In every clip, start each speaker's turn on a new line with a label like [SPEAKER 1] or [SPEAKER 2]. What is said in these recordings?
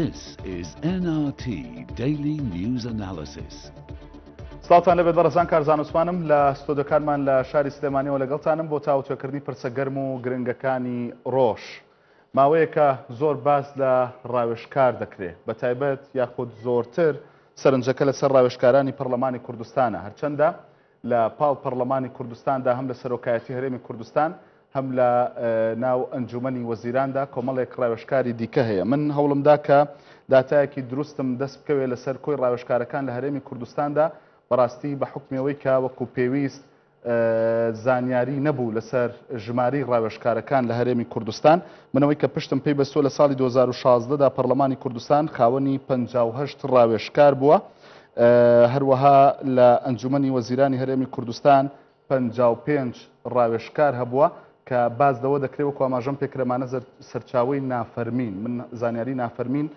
[SPEAKER 1] This is NRT Daily News Analysis.
[SPEAKER 2] سڵاتان لەبێت بەڕێزان کارزان عوسمانم لە ستۆدیۆکانمان لە شاری سلێمانیەوە لەگەڵتانم بۆ چاوتێکردنی پرسە گەرم و گرنگەکانی ڕۆژ. ماوەیەکە زۆر باس لە ڕاوێژکار دەکرێت بە تایبەت یاخود زۆرتر سەرنجەکە لەسەر ڕاوێژکارانی پەرلەمانی کوردستانە، هەرچەندە لە پاڵ پەرلەمانی کوردستاندا هەم لە سەرۆکایەتی هەرێمی کوردستان هەم لە ناو ئەنجومەنی وەزیراندا کۆمەڵێک ڕاوێژکاری دیکە هەیە. من هەوڵمدا کە داتایەکی دروستم دەست بکەوێت لەسەر کۆی ڕاوێژکارەکان لە هەرێمی کوردستاندا بەڕاستی بە حکمەوەی کە وەکو پێویست زانیاری نەبوو لەسەر ژماری ڕاوێژکارەکان لە هەرێمی کوردستان. منەوەی کە پشتم پێی بەستۆ لە ساڵی 2016دا پەرلەمانی کوردستان خاوەنی 58 ڕاوێژکار بووە، هەروەها لە ئەنجومەنی وەزیرانی هەرێمی کوردستان 55 ڕاوێژکار هەبووە کە باز لەوە دەکرێت وەکو ئاماژەم پێکرێمانە سەرچاوەی نافەرمین، من زانیاری نافەرمین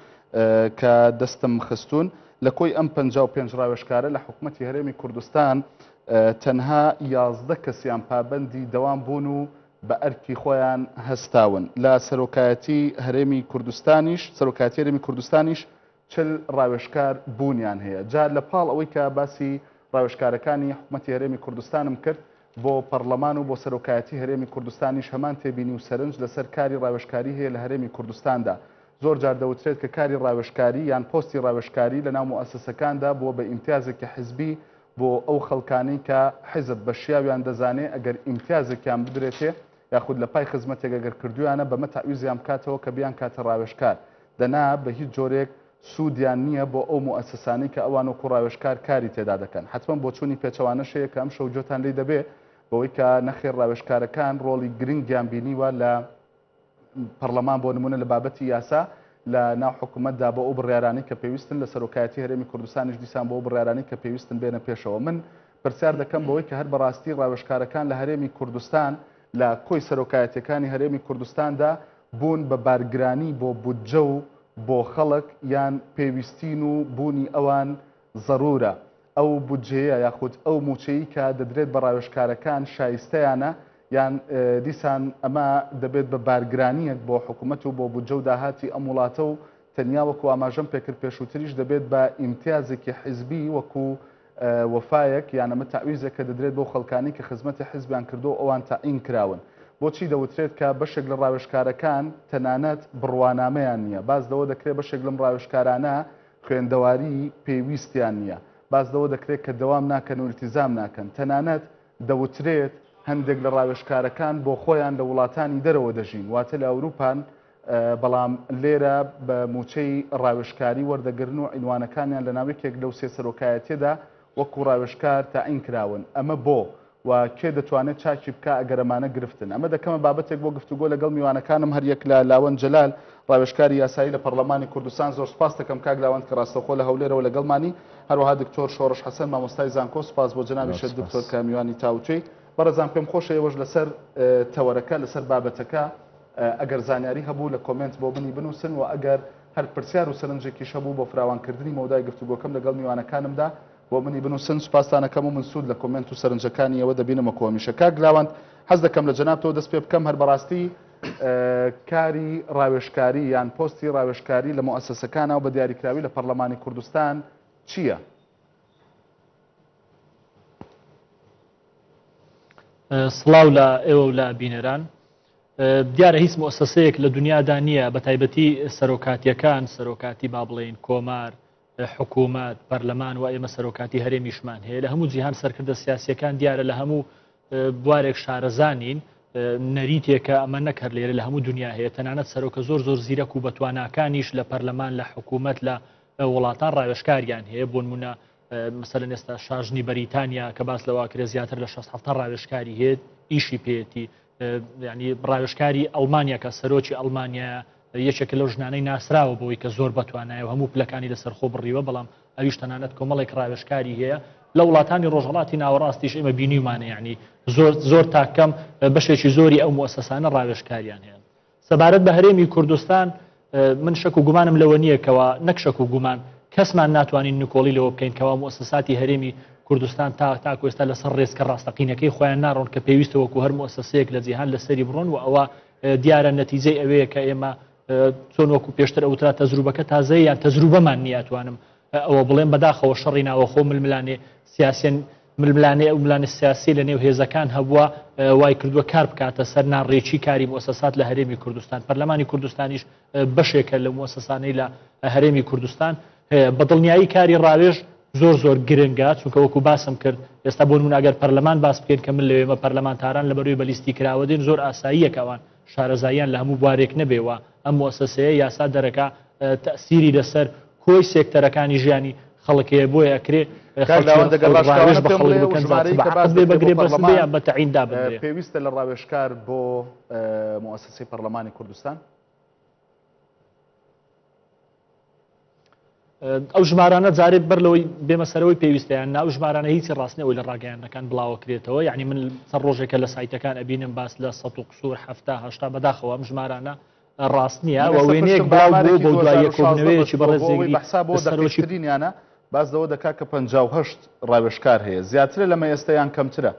[SPEAKER 2] کە دەستم خستون لە کۆی ئەم 55 ڕاوێژکارە لە حکوومەتی هەرێمی کوردستان تەنها 11 کەسیان پابەندی دەوام بوون و بە ئەرکی خۆیان هەستاون. لە سەرۆکایەتی هەرێمی کوردستانیش سەرۆکایەتی هەرێمی کوردستانیش 40 ڕاوێژکار بوونیان هەیە. جا لە پاڵ ئەوەی کە باسی ڕاوێژکارەکانی حکوومەتی هەرێمی کوردستانم کرد بۆ پەرلەمان و بۆ سەرۆکایەتی هەرێمی کوردستانیش هەمان تێبینی و سەرنج لەسەر کاری ڕاوێژکاری هەیە لە هەرێمی کوردستاندا. زۆر جار دەوترێت کە کاری ڕاوێژکاری یان پۆستی ڕاوێژکاری لە ناو موسسەکاندا بووە بە ئیمتیازێکی حزبی بۆ ئەو خەڵکانەی کە حزب بە شیاویان دەزانێت ئەگەر ئیمتیازێکیان بدرێتێ یاخود لە پای خزمەتێک ئەگەر کردویانە بەمە تەعویزیان بکاتەوە کە بیان کاتە ڕاوێژکار دەنا بە هیچ جۆرێک سوودیان نییە بۆ ئەو موسسانەی کە ئەوان وەکو ڕاوێژکار کاری تێدا دەکەن. حتمما بۆ چوونی پێچەوانەشەیە کە ئەم شەو جۆتان لێ دەبێ بەوەی کە نەخێر ڕاوێژکارەکان ڕۆڵی گرنگیان بینیوە لە پەرلەمان بۆ نمونە لە بابەتی یاسا لە ناو حکوومەتدا بۆ ئەو بڕیارانی کە پێویستن لە سەرۆکایەتی هەرێمی کوردستانیش دیسان بۆ ئەو بڕیارانی کە پێویستن بێنە پێشەوە. من پرسیار دەکەم بەوەی کە هەر بەڕاستی ڕاوێژکارەکان لە هەرێمی کوردستان لە کۆی سەرۆکایەتیەکانی هەرێمی کوردستاندا بوون بە بارگرانی بۆ بودجە و بۆ خەڵک یان پێویستین و بوونی ئەوان ضرورە ئەو بودجەیە یاخود ئەو موچەیی کە دەدرێت بە ڕاوێژکارەکان شایستەیانە یان دیسان ئەمە دەبێت بە بارگرانیەک بۆ حکوومەت و بۆ بودجە و داهاتی ئەم وڵاتە و تەنیا وەکو ئاماژەم پێکرد پێشووتریش دەبێت بە ئیمتیازێکی حزبی وەکو وەفایەک یان ئەمە تەعویزێک کە دەدرێت بۆ خەڵکانی کە خزمەتی حزبیان کردو ئەوان تەعین کراون. بۆچی دەوترێت کە بەشێک لە ڕاوێژکارەکان تەنانەت بڕوانامەیان نییە، باز لەوە دەکرێت بەشێک لەم ڕاوێژکارانە خوێندەواری پێویستیان نییە، باز لەوە دەکرێت کە دەوام ناکەن و التیزام ناکەن، تەنانەت دەوترێت هەندێک لە ڕاوێژکارەکان بۆ خۆیان لە وڵاتانی دەرەوە دەژین واتە لە ئەوروپان، بەڵام لێرە بە موچەی ڕاوێژکاری وەردەگرن و عینوانەکانیان لە ناوێکێک لەو سێ سەرۆکایەتیەدا وەکو ڕاوێژکار تەعین کراون. ئەمە بۆ و کێ دەتوانێت چاکی بکە ئەگەر ئەمانە گرفتن. ئەمە دەکەمە بابەتێک بۆ گفتوگۆ لەگەڵ میوانەکانم، هەریەک لە لاوەند جەلال ڕاوێژکاری یاسایی لە پەرلەمانی کوردستان. زۆر سپاس دەکەم کاک لاوەند کە ڕاستەوخۆ لە هەولێرەوە لەگەڵمانی، هەروەها دکتۆر شۆڕش حەسەن مامۆستای زانکۆ. سپاس بۆ جەنابیش دکتۆر کە میوانی تاوتوێی. بەڕێزان پێم خۆشە ئێوەش لەسەر تەوەرەکە لەسەر بابەتەکە ئەگەر زانیاری هەبوو لە کۆمنت بۆ بنی بنووسن و ئەگەر هەر پرسیار و سەرنجێکیش هەبوو بۆ فراوانکردنی مەودای گفتوگۆکەم لەگەڵ میوانەکانمدا بۆ منی بنووسن. سوپاسانەکەم و من سوود لە کۆمنت و سەرنجەکانی ئەوە دەبینمە کۆمیشە. کاک لاوەند حەز دەکەم لە جەنابتەوە دەست پێ بکەم هەر بەڕاستی کاری ڕاوێژکاری یان پۆستی ڕاوێژکاری لە موسسەکانە و بە دیاریکراوی لە پەرلەمانی کوردستان چییە؟
[SPEAKER 3] سڵاو لە ئێوە و لە بینەران. دیارە هیچ مؤسسەیەک لە دنیادا نییە بە تایبەتی سەرۆکاتیەکان، سەرۆکاتی با بڵێن کۆمار، حکوومەت، پەرلەمان و ئێمە سەرۆکاتی هەرێمیشمان هەیە لە هەموو جیهان سەرکردە سیاسیەکان دیارە لە هەموو بوارێک شارەزانین نەریتێکە ئەمە نەکرد لێرە لە هەموو دنیا هەیە. تەنانەت سەرۆکە زۆر زیرەک و بەتواناکانیش لە پەرلەمان لە حکوومەت لە وڵاتان ڕاوێژکاریان هەیە. بۆ نمونە مەسەلەن ئێستا شاژنی بەریتانیا کە باس لەوا کرێ زیاتر لە 6 ڕاوێژکاری هەیە ئیشی پێێتی، ینی ڕاوێژکاری ئەڵمانیا کە سەرۆکی ئەڵمانیا یەکێک لەو ژنانەی ناسراوە بۆی کە زۆر بەتوانایە و هەموو پلەکانی لەسەر خۆ بڕیوە، بەڵام ئەویش تەنانەت کۆمەڵێک ڕاوێژکاری هەیە لە وڵاتانی ڕۆژهەڵاتی ناوەڕاستیش ئێمە بینیمانە، یعنی زۆر تاکەم بەشێکی زۆری ئەو موسسانە ڕاوێژکاریان هەیە. سەبارەت بە هەرێمی کوردستان من شەک و گومانم لەوە نییەکەوە نەک شەک و گومان کەسمان ناتوانین نکۆڵی لەوە بکەین کەوا موسساتی هەرێمی کوردستان تاکو ئێستا لەسەر ڕێزکە ڕاستەقینەکەی خۆیان ناڕۆن کە پێویستە وەکو هەر موسسەیەک لە جیهان لەسەری بڕۆن و ئەوە دیارە نەتیجەی ئەوەیە کە ئێمە چۆن وەکو پێشتر ئەوترا تەجروبەکە تازەیە یان تەجروبەمان نییە توانم ئەوە بڵێن بەداخەوە شەڕی ناوەخۆ ململانێ سیاسیەن ململانێ ئەو ملانە سیاسی لە نێو هێزەکان هەبووە وای کردووە کار بکاتە سەر ناڕێکی کاری مؤسسات لە هەرێمی کوردستان پەرلەمانی کوردستانیش بەشێکە لە مؤسسانەی لە هەرێمی کوردستان بەدڵنیایی کاری ڕاوێژ زۆر گرنگە چونکە وەکو باسم کرد ئێستا بۆ نمونە ئەگەر پەرلەمان باس بکەین کە من لەوێمە پەرلەمانتاران لە بەروی بەلیستی کراوە دێن زۆر ئاساییەکەوان شارەزاییان لە هەموو بوارێک نەبێەوە ئەم مؤسسەیە یاسا دەرەکە تەسیری لەسەر کۆی سێکتەرەکانی ژیانی خەڵکەیە بۆیە ئەکرێ
[SPEAKER 2] پێویستە لە ڕاوێژکار بۆ مؤسسەی پەرلەمانی کوردستان
[SPEAKER 3] ئەو ژمارانە جارێ بەر لەوەی بێمەسەرەوەی پێویستیان ناو ژمارانە هیچی ڕاستنەوەی لە ڕاگەیانەکان بڵاوەکرێتەوە یعنی من چەند ڕۆژێکە لە سایتەکان ئەبینم باس لە 100 بەداخەوە ئەم ژمارانە ڕاست نییە وێنەیەک بڵاو بۆ دوای کۆبنەوەیەکی
[SPEAKER 2] بەڕێزێگریانە باز لەوە دەکا کە 58 ڕاوێژکار هەیە زیاترە لەمە ئێستایان کەمترە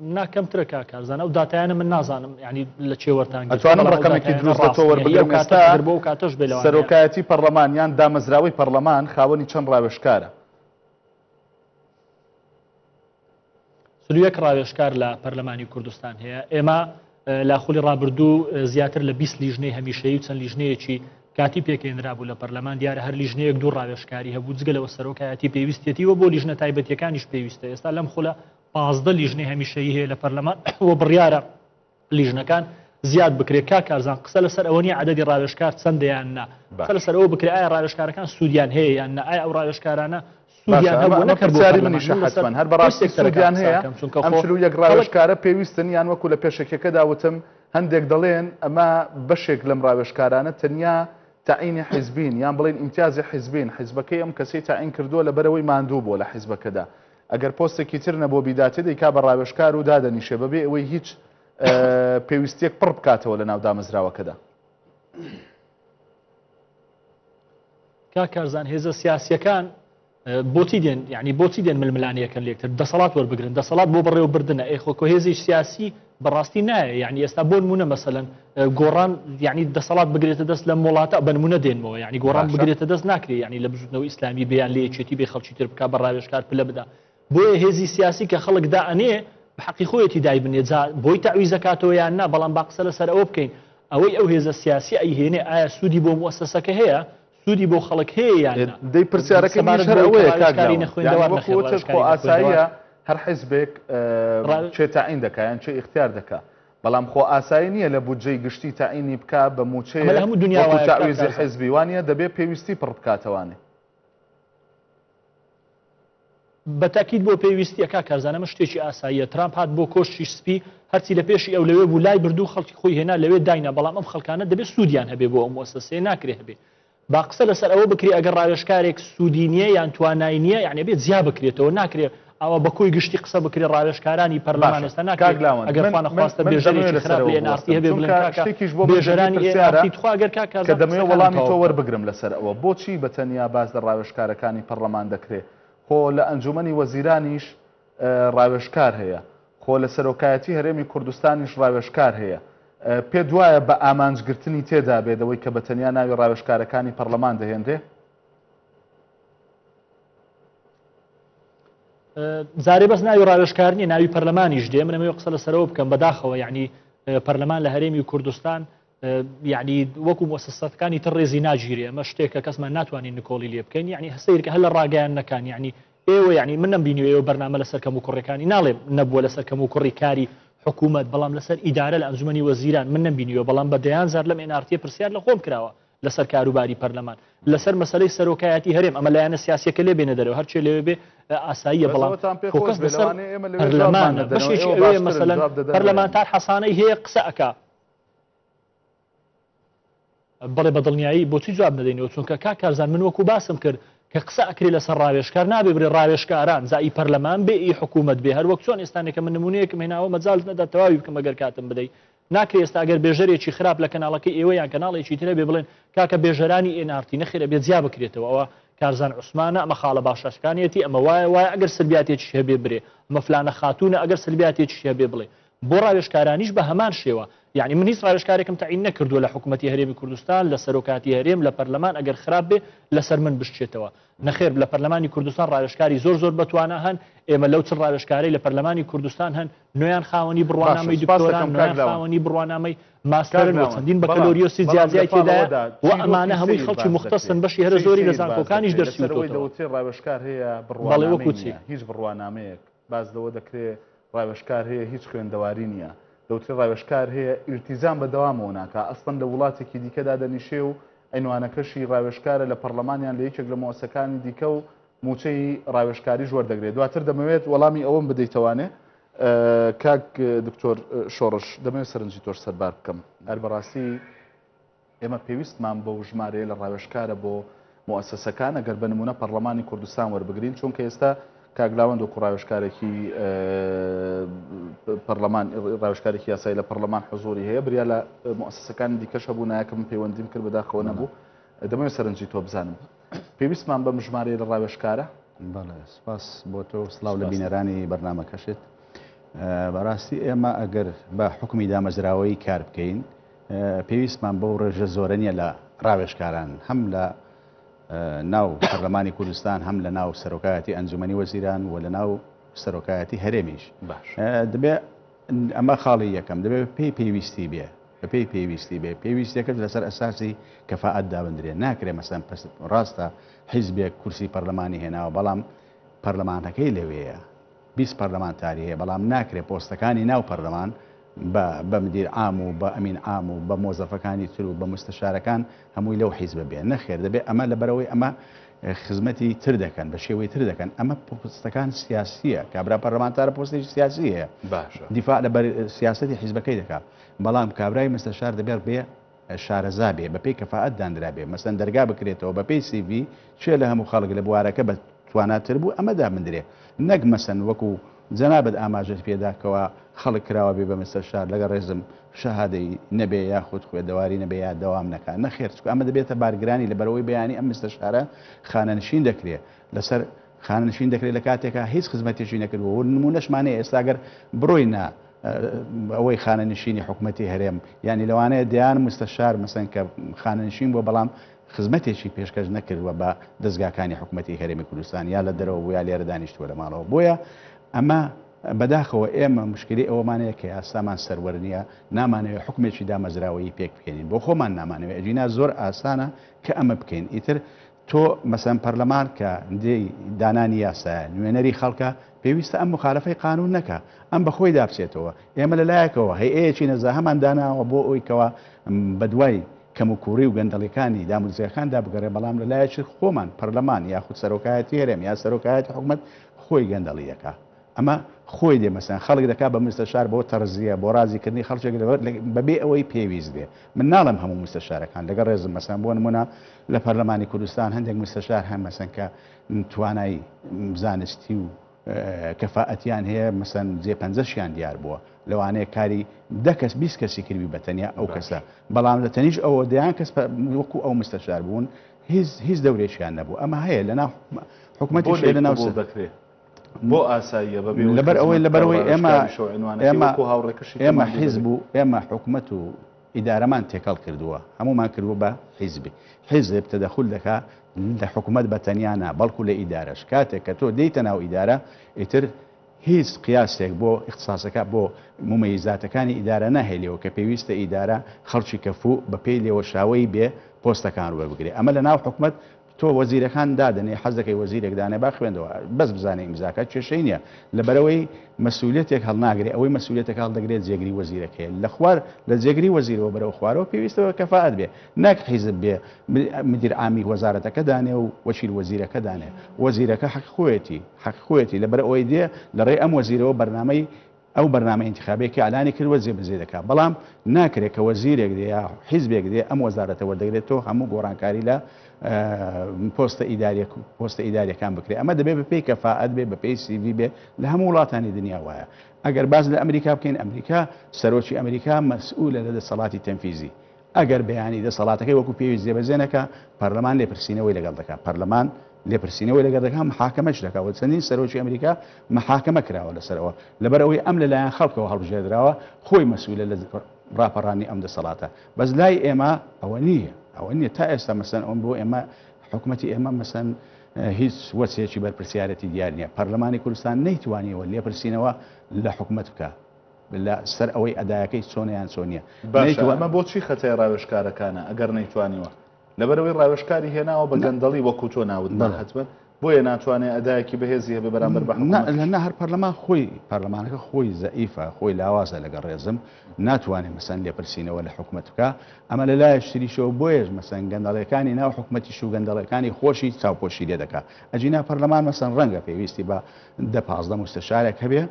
[SPEAKER 3] ناکەمترە کاکارزانە و داتایانە من نازانم ینی لە چێوەرتان
[SPEAKER 2] ئەتوانم ڕقەمێکی دروست بۆ ئێستا
[SPEAKER 3] بۆ کاتەش بێ
[SPEAKER 2] سەرۆکایەتی پەرلەمانیان دامەزراوەی پەرلەمان خاوەنی چەند ڕاوێژکارە
[SPEAKER 3] سلویەک ڕاوێژکار لە پەرلەمانی کوردستان هەیە ئێمە لە خولی ڕابردوو زیاتر لە 20 لیژنەی هەمیشەیی و چەند لیژنەیەکی کاتی پێکێنرابوو لە پەرلەمان دیارە هەر لیژنەیەک دوو ڕاوێژکاری هەبوو جگەلەوە سەرۆکایەتی پێویستێتیوە بۆ لیژنە تایبەتیەکانیش پێویستە ئێستا لەم خولە 15 لیژنەی هەمیشەیی هەیە لە پەرلەمان وە بڕیارە لیژنەکان زیاد بکرێت کاکارزان قسە لەسەر ئەوە نیە عەدەدی ڕاوێژکار چەندەیان نا قسە لەسەر ئەوە بکرێت ئایا ڕاوێژکارەکان سوودیان هەیە یان نا ئایا ئەو ڕاوێژکارانە سوودیان هەبوو
[SPEAKER 2] نەکرداری منیش حتمەن هەر بەڕاستی سوودیان هەیە ئەم چلوو یەک ڕاوێژکارە پێویستن یان وەکو لە پێشێکەکەدا وتم هەندێک دەڵێن ئەمە بەشێک لەم ڕاوێژکارانە تەنیا تعینی حیزبین یان بڵێن ئیمتیازی حیزبین حیزبەکەی ئەم کەسی تعین کردووە لە بەرەوەی ماندوو بۆ لە حیزبەکەدا ئەگەر پۆستێکی تر نەبوو بیداتێ دەیکا بە ڕاوێژکار و دادەنیشێ بەبێ ئەوەی هیچ پێویستێک پڕ بکاتەوە لە ناو دامەزراوەکەدا
[SPEAKER 3] کاکارزان هێزە سیاسیەکان بۆچی دێن یعنی بۆچی دێن ململانیەکەن لێکتر دەسەڵات وەربگرن دەسەڵات بۆ بەڕێوەبردنە ئێخۆکۆ هێزی سیاسی بەڕاستی نایە یعنی ئێستا بۆ نمونە مەسەلەن گۆڕان یعنی دەسەڵات بگرێتە دەست لە وڵاتە بە نمونە دێنمەوە یعنی گۆڕان بگرێتە دەست ناکرێت یعنی لە بژوردنەوەی ئیسلامی بەیان لە یەکێتی بێ خەڵکی تر بکات بە ڕاوێژکار پلە بدا بۆیە هێزی سیاسی کە خەڵک دائەنێ بە حەقی خۆیەتی دای بنێت بۆی تەعویز دەکاتەوە یان نا بەڵام با قسە لەسەر ئەوە بکەین ئەوەی ئەو هێزە سیاسی ئەیهێنێ ئایا سوودی بۆ مؤسسەکە هەیە سوودی بۆ خەڵک هەیە یان
[SPEAKER 2] دەی پرسیارەکەی هەر ئەوەیە کاکۆ ئاساییە هەر حیزبێک چێ تعین دەکا یان چێ ئیختیار دەکا بەڵام خۆ ئاسایی نییە لە بودجەی گشتی تعینی بکە بە موچەیە تعویزی حیزبی وانە دەبێت پێویستی پڕ بکاتەوانێ
[SPEAKER 3] بەتاکید بۆ پێویستی کاکارزانەمە شتێکی ئاساییە ترامپ هات بۆ کۆشتی سپی هەرچی لە پێشی ئەو لەوێ بوو لای بردوو خەڵکی خۆی هێنا لەوێ داینا بەڵام ئەم خەڵکانە دەبێت سوودیان هەبێ بۆ ئەم مؤسسەیە ناکرێ هەبێ با قسە لەسەر ئەوە بکری ئەگەر ڕاوێژکارێک سوودی نییە یان توانای نییە یعنی بێت زیا بکرێتەوە ناکرێت ئەوە بە کۆی گشتی قسە بکرێت ڕاوێژکارانی پەرلەمان ئێستا ناکات ئەگەر خوا نەخواستە بێژەرێکی خراپ لە ئێنارسی هەبێ بڵێن بێژەرانی ئێنارسی تخوا ئەگەر
[SPEAKER 2] کە دەمەوێت وەڵامی تۆ وەربگرم لەسەر ئەوە بۆچی بەتەنیا باز لە ڕاوێژکارەکانی پەرلەمان دەکرێت خۆ لە ئەنجومەنی وەزیرانیش ڕاوێژکار هەیە خۆ لە سەرۆکایەتی هەرێمی کوردستانیش ڕاوێژکار هەیە پێ دوایە بە ئامانجگرتنی تێدا بێتەوەی کە بەتەنیا ناوی ڕاوێژکارەکانی پەرلەمان دەهێندێ
[SPEAKER 3] زارێ بەس ناوی ڕاوێژکارنی ناوی پەرلەمانیش دێ منەمەوێ قسە لەسەرەوە بکەم بەداخەوە یعنی پەرلەمان لە هەرێمی کوردستان یعنی وەکو مؤسسەتەکانی تر ڕێزی ناگیرێ ئەمە شتێکە کەسمان ناتوانین نکۆڵی لێ بکەین یعنی هەسەیرکە هەر لە ڕاگەیانەکان یعنی ئێوە یعنی من نەمبینیوە ئێوە بەرنامە لەسەر کەم و کوڕەکانی ناڵێم نەبووە لەسەر کەم و کوڕی کاری حکوومەت بەڵام لەسەر ئیدارە لە ئەنجومەنی وەزیران من نەمبینیوە بەڵام بە دەیان زار لەم ئێنارتیە پرسیار لە خۆم کراوە لەسەر کاروباری پەرلەمان لەسەر مەسەلەی سەرۆکایەتی هەرێم ئەمە لایەنە سیاسیەکە لێ بێنە دەرەوە هەرچێ لێوێ بێ ئاساییە بەڵام فۆکەس لەسەر پەرلەمانە بەشێکی ئەوەیە مەسەلەن پەرلەمانتار حەسانەی هەیە قسە ئەکا بەڵێ بەدڵنیایی بۆچی جواب نەدەینەوە چونکە کاکارزان من وەکو باسم کرد کە قسە ئەکرێ لەسەر ڕاوێژکار نابێ برێ ڕاوێژکاران زایی پەرلەمان بێ ئی حکوومەت بێ هەر وەک چۆن ئێستانێکە من نمونەیەکم هێناوە مەجاڵ نەدا تەواوی بکەم ئەگەر کاتم بدەیت ناکرێ ئێستا ئەگەر بێژەرێکی خراپ لە کەناڵەکەی ئێوە یان کەناڵێکی ترە بێ بڵێن کاکە بێژەرانی ئێنارتی نەخێرە بێت جیا بکرێتەوە ئەوە کارزان عوسمانە ئەمە خاڵە باشەشکانیەتی ئەمە وایە ئەگەر سلبیاتێکی هەبێ برێ ئەمە فلانە خاتونە ئەگەر سلبیاتێکی هەبێ بڵێ بۆ ڕاوێژکارانیش بە هەمان شێوە يعني من هیچ ڕاوێژکارێکم تعین نەکردووە لە حکوومەتی هەرێمی کوردستان لە سەرۆکاتی هەرێم لە پەرلەمان ئەگەر خراپ بێ لەسەر من بشتێتەوە نەخێر لە پەرلەمانی کوردستان ڕاوێژکاری زۆر بەتوانە هەن ئێمە لەو چ ڕاوێژکارەی لە پەرلەمانی کوردستان هەن نوێیان خاوەنی بڕوانامەی دکتۆران نوێیان خاوەنی بڕوانامەی ماستەرن و چەندین بەکەلۆریۆسی جیازیای تێدایە و ئەمانە هەمووی خەڵکی مختەسن بەشی هەرە زۆری لە زانکۆکانیش دەرسیوتەوە
[SPEAKER 2] ڕاوێژکار هەیە
[SPEAKER 3] بەڵێ وەکو چی
[SPEAKER 2] هیچ بڕوانامەیەک باز لەوە دەکرێت ڕاوێژکار هەیە هیچ خوێندەواری نییە دەوتری ڕاوێژکار هەیە ئیلتیزام بەدەوامەوە ناکە ئەسڵەن لە وڵاتێکی دیکەدا دەنیشێ و ئەینوانەکەشی ڕاوێژکارە لە پەرلەمانیان لە یەکێک لە مؤسسەکانی دیکە و موچەی ڕاوێژکاری وەردەگرێت دواتر دەمەوێت وەڵامی ئەوەم بدەیتەوانێ کاک دکتۆر شۆڕش دەمەوێت سەرنجی تۆش سەربار بکەم هەر بەڕاستی ئێمە پێویستمان بەو ژمارەیە لە ڕاوێژکارە بۆ مؤسسەکان ئەگەر بە نمونە پەرلەمانی کوردستان وەربگرین چونکە ئێستا کاگلاوەند و ڕاوێژکارێکی پەرلەمان ڕاوێژکارێکی یاسایی لە پەرلەمان حزوری هەیە بریا لە مؤسسەکانی دیکەش هەبوو نایەکەم پەیوەندیم کرد بەداخەوە نەبوو دەمەوێت سەرنجی تۆ بزانم پێویستمان بەم ژمارەیە لە ڕاوێژکارە
[SPEAKER 4] بەڵێ سپاس بۆ تۆ سڵاو لە بینەرانی بەرنامەکەشت بەڕاستی ئێمە ئەگەر بە حکمی دامەزراوەی کار بکەین پێویستمان بەو ڕێژە زۆرە نیە لە ڕاوێژکاران هەم لە ناو پەرلەمانی کوردستان هەم لە ناو سەرۆکایەتی ئەنجومەنی وەزیران و لە ناو سەرۆکایەتی هەرێمیش دەبێت ئەمە خاڵی یەکەم دەبێت پێویستی بێ بە پێویستی بێ پێویستەکەت لەسەر ئەساسی کەفاعەت دابدرێ ناکرێت مەسەن ڕاستە حیزبێک کورسی پەرلەمانی هێناوە بەڵام پەرلەمانەکەی لەوەیە 20 پەرلەمانتاری هەیە بەڵام ناکرێت پۆستەکانی ناو پەرلەمان بە مدیر عام و بە ئەمین عام و بە مۆزەفەکانی تر و بە مستەشارەکان هەمووی لەو حیزبە بێ نەخێر دەبێت ئەمە لەبەرەوەی ئەمە خزمەتی تر دەکەن بە شێوەی تر دەکەن ئەمە پۆستەکان سیاسیە کابرا پەرلەمانتارە پۆستێکی سیاسی هەیە دیفاع لە سیاسەتی حیزبەکەی دەکات بەڵام کابرای مستەشار دەبێت بێ شارەزا بێ بە پێی کەفاعەت دانرا بێ مەسەن دەرگا بکرێتەوە بە پێی CV چێ لە هەموو خەڵک لە بوارەکە بە تواناتر بوو ئەمە دامندرێ نەک مەسەن وەکو جەنابەت ئاماژەت پێداکەوە خەڵک کراوە بێ بە مستەشار لەگە ڕێزم شەهادەی نەبێ یاخود خوێندەواری نەبێ یا دەوام نەکە نەخێر چکە ئەمە دەبێتە بارگرانی لە بەرەوەی بەیانی ئەم مستەشارە خانەنشین دەکرێت لەسەر خانەنشین دەکرێت لە کاتێکە هیچ خزمەتێکی نەکردووە و نمونەشمانەیە ئێستاگەر بڕۆینە ئەوەی خانەنشینی حکوومەتی هەرێم ینی لەوانەیە دییان مستەشار مەسەن کە خانەنشین بۆ بەڵام خزمەتێکی پێشکەش نەکردووە بە دەستگاکانی حکوومەتی هەرێمی کوردستان یا لە دەرەوە یا لێرە دانیشتووە لە ماڵەوە بۆیە ئەمە بەداخەوە ئێمە مشکلی ئەوەمانەیە کە یاسامان سەروەر نییە نامانەوێت حکومێکی دامەزراوەی پێک بکەین بۆ خۆمان نامانەوێت ئەجینا زۆر ئاسانە کە ئەمە بکەین ئیتر تۆ مەسەن پەرلەمان کە دێی دانانی یاسایە نوێنەری خەڵکە پێویستە ئەم مخالفەی قانون نەکە ئەم بەخۆی دابچێتەوە ئێمە لەلایەکەوە هەیەیەکی نەزا هەمان داناوە بۆ ئەویکەوە بەدوای کەم و کوڕی و گەندەڵیەکانی داموزیەکاندا بگەڕێ بەڵام لەلایەکی خۆمان پەرلەمان یاخود سەرۆکایەتی هەرێم یا سەرۆکایەتی حکوومەت خۆی گەندەڵیەکە ئەمە خۆی دێ مەسەن خەڵک دەکات بە مستەشار بۆ تەرزیە بۆ رازیکردنی خەڵکێک بەبێ ئەوەی پێویست بێ من ناڵم هەموو مستەشارەکان لەگەڵ ڕێزم مەسەن بۆ نمونە لە پەرلەمانی کوردستان هەندێک مستەشار هەم مەسەن کە توانای زانستی و کەفاعەتیان هەیە مەسەن جێ50شیان دیار بووە لەوانەیە کاری 10 کەس 20 کەسی کردوی بەتەنیا ئەو کەسە بەڵام لە تەنیش ئەوە دەیان کەس وەکو ئەو مستەشار بوون هیچ دەورێکیان نەبوو ئەمە هەیە لە ناو حکوومەتی لە ناو
[SPEAKER 2] دەکرێت بۆ ئاساییە
[SPEAKER 4] لەبەرەوەی ئێمە حیزب و ئێمە حکوومەت و ئیدارەمان تێکەڵ کردووە هەمومان کردووە بە حیزبی حیزب تەدەخول دەکات لە حکوومەت بەتەنیانە بەڵکو لە ئیدارەش کاتێک کە تۆ دەیتە ناو ئیدارە ئیتر هیچ قیاسێک بۆ اختصاسەکە بۆ ممەیزاتەکانی ئیدارە ناهێلەوە کە پێویستە ئیدارە خەڵکی کەفوو بە پێی لێوەشاوی بێ پۆستەکان وەربگرێ ئەمە لە ناو حکوومەت تۆ وەزیرەکان دادنێ حەز دەکەی وەزیرێک دانێ با خوێندەوە بەس بزانێ ئیمزاکە کێشەی نییە لەبەرەوەی مەسئولیەتێک هەڵناگرێ ئەوەی مەسئولیەتێک هەڵدەگرێت جێگری وەزیرەکەی لە خوار لە جێگری وەزیرەوە بەرەو خوارەوە پێویستەوە کەفاعەت بێ ناک حیزب بێ مدیر عامی وەزارەتەکە دانێ و وەکیل وەزیرەکە دانێ وەزیرەکە حەق خۆیەتی لەبەرەوەی دێ لەڕێ ئەم وەزیرەوە بەرنامەی ئەو بەرنامە ئینتیخابێکی ئەلانی کردوە جێبەجێ دەکات بەڵام ناکرێت کە وەزیرێک دێ یا حیزبێک دێ ئەم وەزارەتە وەردەگرێت تۆ هەموو گۆڕانکاری لە پۆستە ئیداریەکان بکرێت ئەمە دەبێت بە پێی کەفاعەت بێ بە پێی CV بێ لە هەموو وڵاتانی دنیا وایە ئەگەر باز لە ئەمریکا بکەین ئەمریکا سەرۆکی ئەمریکا مەسئولە لە دەسەڵاتی تەنفیزی ئەگەر بەیانی دەسەڵاتەکەی وەکو پێویست جێبەجێنەکە پەرلەمان لێپرسینەوەی لەگەڵ دەکات پەرلەمان لێپرسینەوەی لەگەڵ دەکات محاکەمەش دەکات چەندین سەرۆکی ئەمریکا محاکەمە کراوە لەسەرەوە لەبەر ئەوەی ئەم لەلایەن خەڵکەوە هەڵبژێردراوە خۆی مەسئولە ڕاپەڕانی ئەم دەسەڵاتە بەس لای ئێمە ئەوە نییە تا ئێستا مەسەن ئەوم بۆ ئێمە حکوومەتی ئێمە مەسەن هیچ وەچێکی بەرپرسیارەتی دیار نییە پەرلەمانی کوردستان نەیتوانیەوە لێپرسینەوە لە حکوومەت بکە لە سەر ئەوەی ئەدایەکەی چۆنیان چۆنیە
[SPEAKER 2] ئەمە بۆچی خەتای ڕاوێژکارەکانە ئەگەر نەیتوانیوە لەبەرەوەی ڕاوێژکاری هێناوە بە گەندەڵی وەکو تۆ ناوت حتمەن بۆیە ناتوانێت ئەدایەکی بەهێزی هەبێ بەرامبەر بە
[SPEAKER 4] لەنا هەر پەرلەمان خۆی پەرلەمانەکە خۆی زەئیفە خۆی لاوازە لەگەڵ ڕێزم ناتوانێت مەسەن لێپرسینەوە لە حکوومەت بکە ئەمە لە لای شتریشەوە بۆیەش مەسەن گەندەڵەکانی ناو حکوومەتیش و گەندەڵەکانی خۆشی چاوپۆشی لێ دەکات ئەجینا پەرلەمان مەسەن ڕەنگە پێویستی بە 15 مستشارێک هەبێ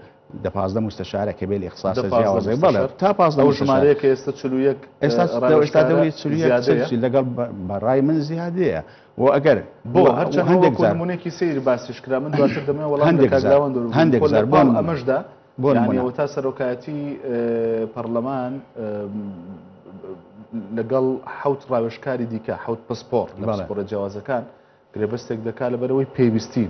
[SPEAKER 4] 15 مستشارێک هەبێ لە اختصاص جیاوازی بەڵێ تا 15
[SPEAKER 2] ژمارەیەکە ئێستا 41
[SPEAKER 4] ئێستا دەوری 41 لەگەڵ بەڕای من زیادەیە و ئەگەر
[SPEAKER 2] بۆ هەرچەند هەندێک زارمونێکی سیر باسیش کرا من دواتر دەمێ وەڵام
[SPEAKER 4] هەندێک زار بۆ
[SPEAKER 2] ئەمەشدا بۆ تا سەرۆکایەتی پەرلەمان لەگەڵ حوت ڕاوێژکاری دیکە حوت پسپۆر لە پسپۆرە جیاوازەکان گرێبەستێک دەکات لەبەرەوەی پێویستی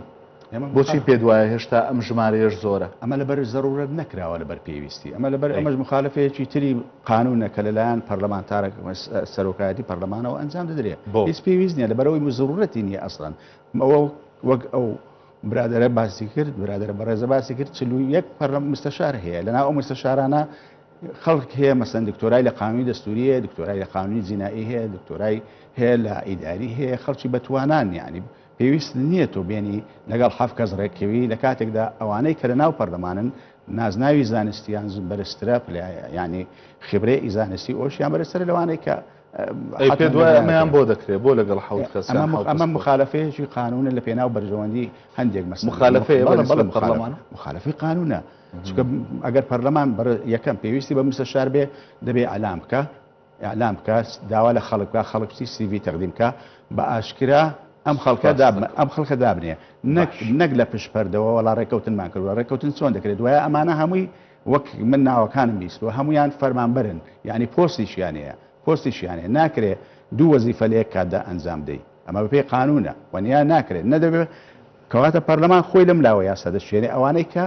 [SPEAKER 2] بۆچی پێ وایە هێشتا ئەم ژمارەیەش زۆرە
[SPEAKER 4] ئەمە لەبەر زەرورەت نەکراوە لەبەر پێویستی ئەمە لەبەر ئەمەش مخالفەیەکی تری قانونە کە لەلایەن پەرلەمانتارە سەرۆکایەتی پەرلەمانەوە ئەنجام دەدرێت هیچ پێویست نییە لەبەرەوەی زەرورەتی نییە ئەسڵەن ئەوە وەک ئەو برادرە باسی کرد برادرە بەڕێزە باسی کرد 41 مستەشار هەیە لەناو ئەو مستەشارانە خەڵک هەیە مەسەن دکتۆرای لە قانونی دەستوریە دکتۆرای لە قانونی جینایی هەیە دکتۆرای هەیە لە ئیداری هەیە خەڵکی بەتوانان یعنی پێویست نییە تۆ بێنی لەگەڵ حەف کەس ڕێککەوی لە کاتێکدا ئەوانەی کە لە ناو پەرلەمانن نازناوی زانستیان بەرزترە ینی خبرەی زانستی ئۆشیان بەرزتر لەوانەی کە
[SPEAKER 2] ئەمەیان بۆ دەکرێت بۆ لەگەڵ حوت کەس
[SPEAKER 4] ئەمە مخالفەیەکی قانونە لە پێناو بەرژەوەندی هەندێک مخالفی قانونە چکە ئەگەر پەرلەمان یەکەم پێویستی بە مستەشار بێ دەبێ ئەلام بکە ئەلام بکە داوا لە خەڵکە خەڵکی سیڤی تەقدیم بکە بە ئاشکرا ئەم خەڵکە دابنێ نەک لە پشپەردەوە وڵا ڕێکەوتنمان کردووە ڕێکەوتن چۆن دەکرێت دوایە ئەمانە هەمووی وەک من ناوەکانم بیستەوە هەمویان فەرمانبەرن یعنی پۆستیشیانەیە ناکرێت دوو وەزیفە لە یەک کاتدا ئەنجام دەی ئەمە بەپێی قانونە وەنیا ناکرێت نەدەبێت کەواتە پەرلەمان خۆی لەم لاوە یاسا دەشێنێ ئەوانەی کە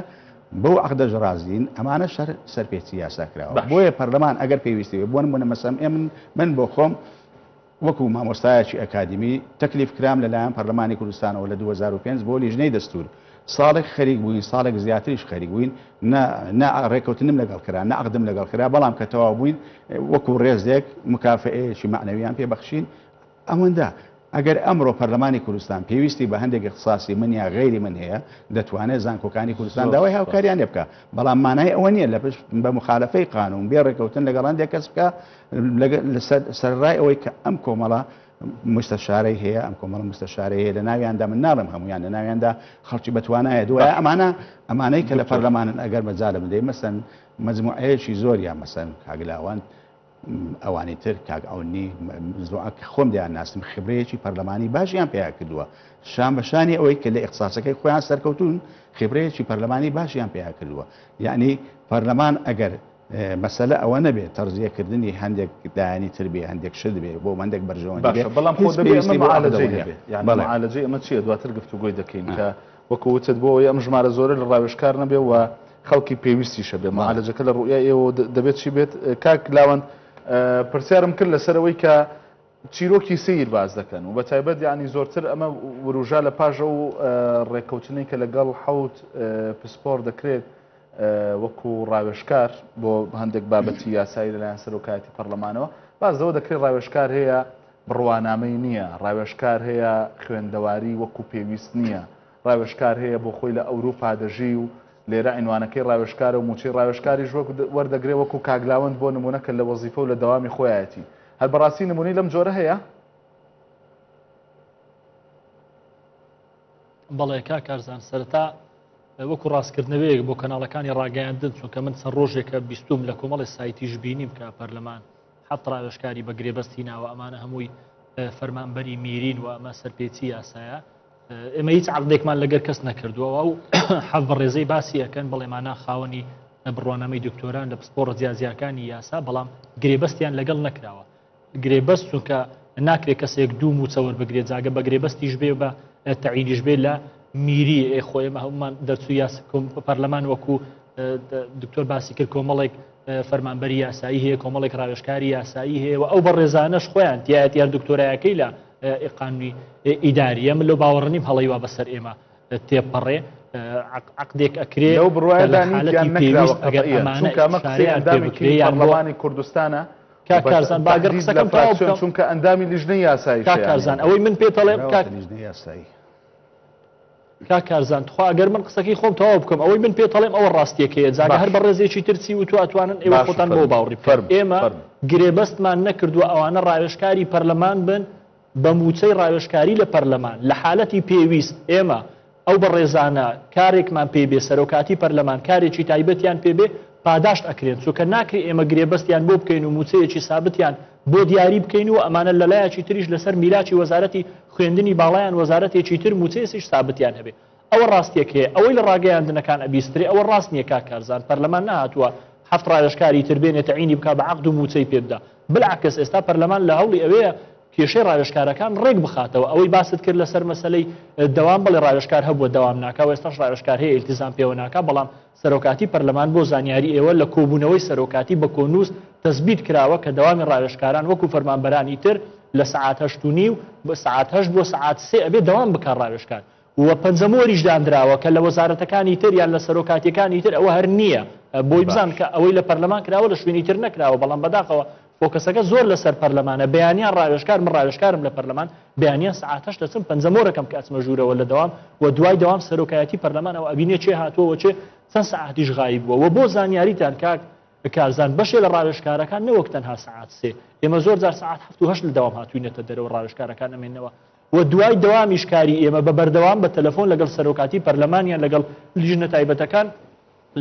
[SPEAKER 4] بەو عقدەش ڕازین ئەمانە سەرپێچی یاسا کراوە بۆیە پەرلەمان ئەگەر پێویستی بۆ نمونە مەسەم من بۆ خۆم وەکو مامۆستایەکی ئەکادمی تەکلیف کرام لەلایەن پەرلەمانی کوردستانەوە لە 2005 بۆ لیژنەی دەستور ساڵێک خەریک بووین ساڵێک زیاتریش خەریک بووین ڕێکەوتنم لەگەڵ کرا نەعقدم لەگەڵ کرا بەڵام کە تەواو بووین وەکو ڕێزێک مکافئەیەکی معنەویان پێبەخشین ئەوەندە ئەگەر ئەمڕۆ پەرلەمانی کوردستان پێویستی بە هەندێک اختصاصی من یا غیری من هەیە دەتوانێت زانکۆکانی کوردستان داوای هاوکاریان لێ بکە بەڵام مانای ئەوە نییە لە بە مخالفەی قانون بێ ڕێکەوتن لەگەڵ هەندێک کەس بکە سەرڕای ئەوەی کە ئەم کۆمەڵە مستەشارەی هەیە ئەم کۆمەڵە مستەشارەی هەیە لە ناویاندا من ناڵم هەمویان لە ناویاندا خەڵکی بەتوانایە دوایە ئەمانەی کە لە پەرلەمانن ئەگەر مەجالە بدەی مەسەن مەجموعەیەکی زۆریان مەسەن کاگلاوان ئەوانی تر کاک ئەوانی خۆم دیان ناسم خبرەیەکی پەرلەمانی باشیان پێیا کردووە شان بەشانی ئەوەی کە لە اختصاسەکەی خۆیان سەرکەوتون خبرەیەکی پەرلەمانی باشیان پێیا کردووە یعنی پەرلەمان ئەگەر مەسەلە ئەوە نەبێت تەرزیەکردنی هەندێک دایانی تر بێ هەندێک شت بێ بۆ هەندێک بەرژەوەندی بێ
[SPEAKER 2] بەڵام خۆ دەبێت معالەجەی ئەمە چییە دواتر گفتوگۆی دەکەین کە وەکو وتت بۆ ئەم ژمارە زۆرە لە ڕاوێژکار نەبێ و خەڵکی پێویستیشە بێ معالەجەکە لە ڕوئای ئێوە دەبێت چی بێت کاک لاوەند پرسیارم کرد لەسەرەوەی کە چیرۆکی سیر باز دەکەن و بە تایبەت یعنی زۆرتر ئەمە وروژە لە پاژە و ڕێکەوتنی کە لەگەڵ حوت پسپۆر دەکرێت وەکو ڕاوێژکار بۆ هەندێک بابەتی یاسایی لەلایەن سەرۆکایەتی پەرلەمانەوە بازەوە دەکرێت ڕاوێژکار هەیە بڕوانامەی نییە ڕاوێژکار هەیە خوێندەواری وەکو پێویست نییە ڕاوێژکار هەیە بۆ خۆی لە ئەوروپا دەژی و لێرە عنوانەکەی ڕاوێژکارە و موچەی ڕاوێژکاریش وەردەگرێت وەکو کاگلاوەند بۆ نمونەکە لە وەزیفە و لە دەوامی خۆیەتی هەر بەڕاستی نمونەی لەم جۆرە هەیە
[SPEAKER 3] بەڵێ کارزان سەرەتا وەکو ڕاستکردنەوەیەک بۆ کەناڵەکانی ڕاگەیاندن چونکە من چەند ڕۆژێکە بیستوم لە کۆمەڵی سایتیش بینیم کە پەرلەمان حەت ڕاوێژکاری بە گرێبەستی ناوە ئەمانە هەمووی فەرمانبەری میرین و ئەمە سەرپێچی یاسایە ئێمە هیچ عەقدێکمان لەگەر کەس نەکردووە و حەف بە ڕێزەی باسی ئەەکەن بەڵێمانە خاوەنی بڕوانەمەی دکتۆران لە پسپۆڕە جیازیەکانی یاسا بەڵام گرێبەستیان لەگەڵ نەکراوە گرێبەست چونکە ناکرێت کەسێک دوو موچەوە بگرێت جاگە بە گرێبەستیش بێ بە تەعینیش بێ لە میری خۆی هەمومان دەرچوو یاس پەرلەمان وەکو دکتۆر باسی کرد کۆمەڵێک فەرمانبەری یاسایی هەیە کۆمەڵێک ڕاوێژکاری یاسایی هەیە و ئەو بە ڕێزانەش خۆیان تیایەتیان دکتۆرایەکەی لە قانونی ئیداریە من لەو باوەڕنیم هەڵەی وا بەسەر ئێمە تێپەڕێ عقدێک ئەکرێ
[SPEAKER 2] لەو بڕواایدانیان نەکراوەڵمانی کوردستانە
[SPEAKER 3] کارزان باگەر قسەکەم تاو
[SPEAKER 2] چونکە ئەندامی لیژنەی یاسایی
[SPEAKER 3] کارزان ئەوەی من پێ دەڵێم کارزان خوا ئەگەر من قسەکەی خۆم تەواو بکەم ئەوەی من پێ دەڵێم ئەوە ڕاستیەکەیە جاگە هەر بە ڕێزێکی ترسی و تواتوانن ئێوە خۆتان بۆ باوەڕی ئێمە گرێبەستمان نەکردووە ئەوانە ڕاوێژکاری پەرلەمان بن بە موچەی ڕاوێژکاری لە پەرلەمان لە حالەتی پێویست ئێمە ئەو بە ڕێزانە کارێکمان پێبێ سەرۆکاتی پەرلەمان کارێکی تایبەتیان پێبێ پاداشت ئەکرێن چونکە ناکری ئێمە گرێبەستیان بۆ بکەین و موچەیەکی سابتیان بۆ دیاری بکەین و ئەمانە لەلایەکی تریش لەسەر میلاکی وەزارەتی خوێندنی باڵایان وەزارەتێکی تر موچەیەسیش سابتیان هەبێ ئەوە ڕاستیەکەیە ئەوەی لە ڕاگەیاندنەکان ئەبیسترێ ئەوە ڕاست نییە کارزان پەرلەمان نهاتووە هەفت ڕاوێژکاری تر بێنێتە عینی بکە بە عەقد و موچەی پێبدا بالعکس ئێستا پەرلەمان لە هەوڵی ئەوەیە کێشەی ڕاوێژکارەکان ڕێک بخاتەوە ئەوەی باست کرد لەسەر مەسەلەی دەوام بڵێ ڕاوێژکار هەبووە دەوام ناکاوە ئێستاش ڕاوێژکار هەیە ئیلتیزام پێوە ناکا بەڵام سەرۆکاتی پەرلەمان بۆ زانیاری ئێوە لە کۆبوونەوەی سەرۆکاتی بە کۆنووس تەثبیت کراوە کە دەوامی ڕاوێژکاران وەکو فەرمانبەرانی تر لە سەعات 8:30 بۆ سەعات 8 بۆ سەعات 3 ئەبێ دەوام بکات ڕاوێژکار و پەنجەمۆریش دانراوە کە لە وەزارەتەکانی تر یان لە سەرۆکاتیەکانی تر ئەوە هەر نییە بۆی بزان کە ئەوەی لە پەرلەمان کراوە لە شوێنی تر نەکراوە بەڵام بەداخەوە فۆکەسەکە زۆر لەسەر پەرلەمانە بەیانیان ڕاوێژکار من ڕاوێژکارم لە پەرلەمان بەیانیان سەعات 8 دەچم پەنجەمۆرەکەم کە ئەچمە ژوورەوە لە دەوام و دوای دەوام سەرۆکایەتی پەرلەمانەوە ئەبینێ چێ هاتووە چێ چەند سەعاتیش غایب بووە و بۆ زانیاریتان کارزان بەشێ لە ڕاوێژکارەکان نەوەک تەنها سەعات 3 ئێمە زۆر جار سەعات 7 و 8 لە دەوام هاتووینەتە دەرەوە ڕاوێژکارەکان ئەمێنەوە و دوای دەوامیش کاری ئێمە بە بەردەوام بە تەلەفۆن لەگەڵ سەرۆکاتی پەرلەمانیان لەگەڵ لیژنە تایبەتەکان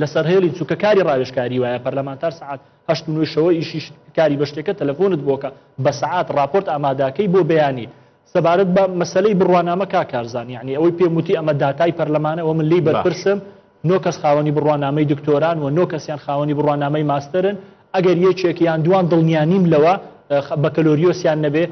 [SPEAKER 3] لەسەر هێڵی چووکە کاری ڕاوێژکاری وایە پەرلەمانتار سەعات 8:30 ئیشی کاری بەشتێکە تەلەفۆنت بۆکە بە سەعات راپۆرت ئامادەکەی بۆ بەیانی سەبارەت بە مەسەلەی بڕوانامە کارزان یعنی ئەوەی پێم وتی ئەمە داتای پەرلەمانە و من لی بەرپرسم 9 کەس خاوەنی بڕوانامەی دکتۆران و 9 کەسیان خاوەنی بڕوانامەی ماستەرن ئەگەر یەکێکیان دوان دڵنیانیم لەوە بەکەلۆریۆسیان نەبێ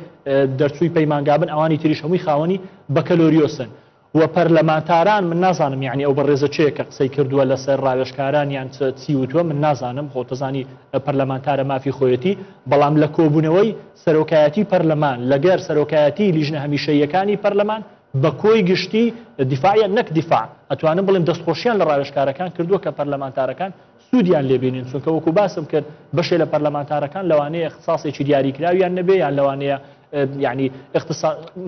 [SPEAKER 3] دەرچووی پەیمانگابن ئەوانی تریش هەمووی خاوەنی بەکەلۆریۆسن و پەرلەمانتاران من نازانم یعنی ئەو بەڕێزە چەیە کە قسەی کردووە لەسەر ڕاوێژکاران یان چی وتووە من نازانم خۆتەزانی پەرلەمانتارە مافی خۆیەتی بەڵام لە کۆبوونەوەی سەرۆکایەتی پەرلەمان لەگەر سەرۆکایەتی لیژنە هەمیشەیەکانی پەرلەمان بە کۆی گشتی دیفاعە نەک دیفاع ئەتوانم بڵێم دەستخۆشیان لە ڕاوێژکارەکان کردووە کە پەرلەمانتارەکان سوودیان لێبینین چونکە وەکو باسم کرد بەشێ لە پەرلەمانتارەکان لەوانەیە اختصاصێکی دیاریکراویان نەبێ یان لەوانەیە یعنی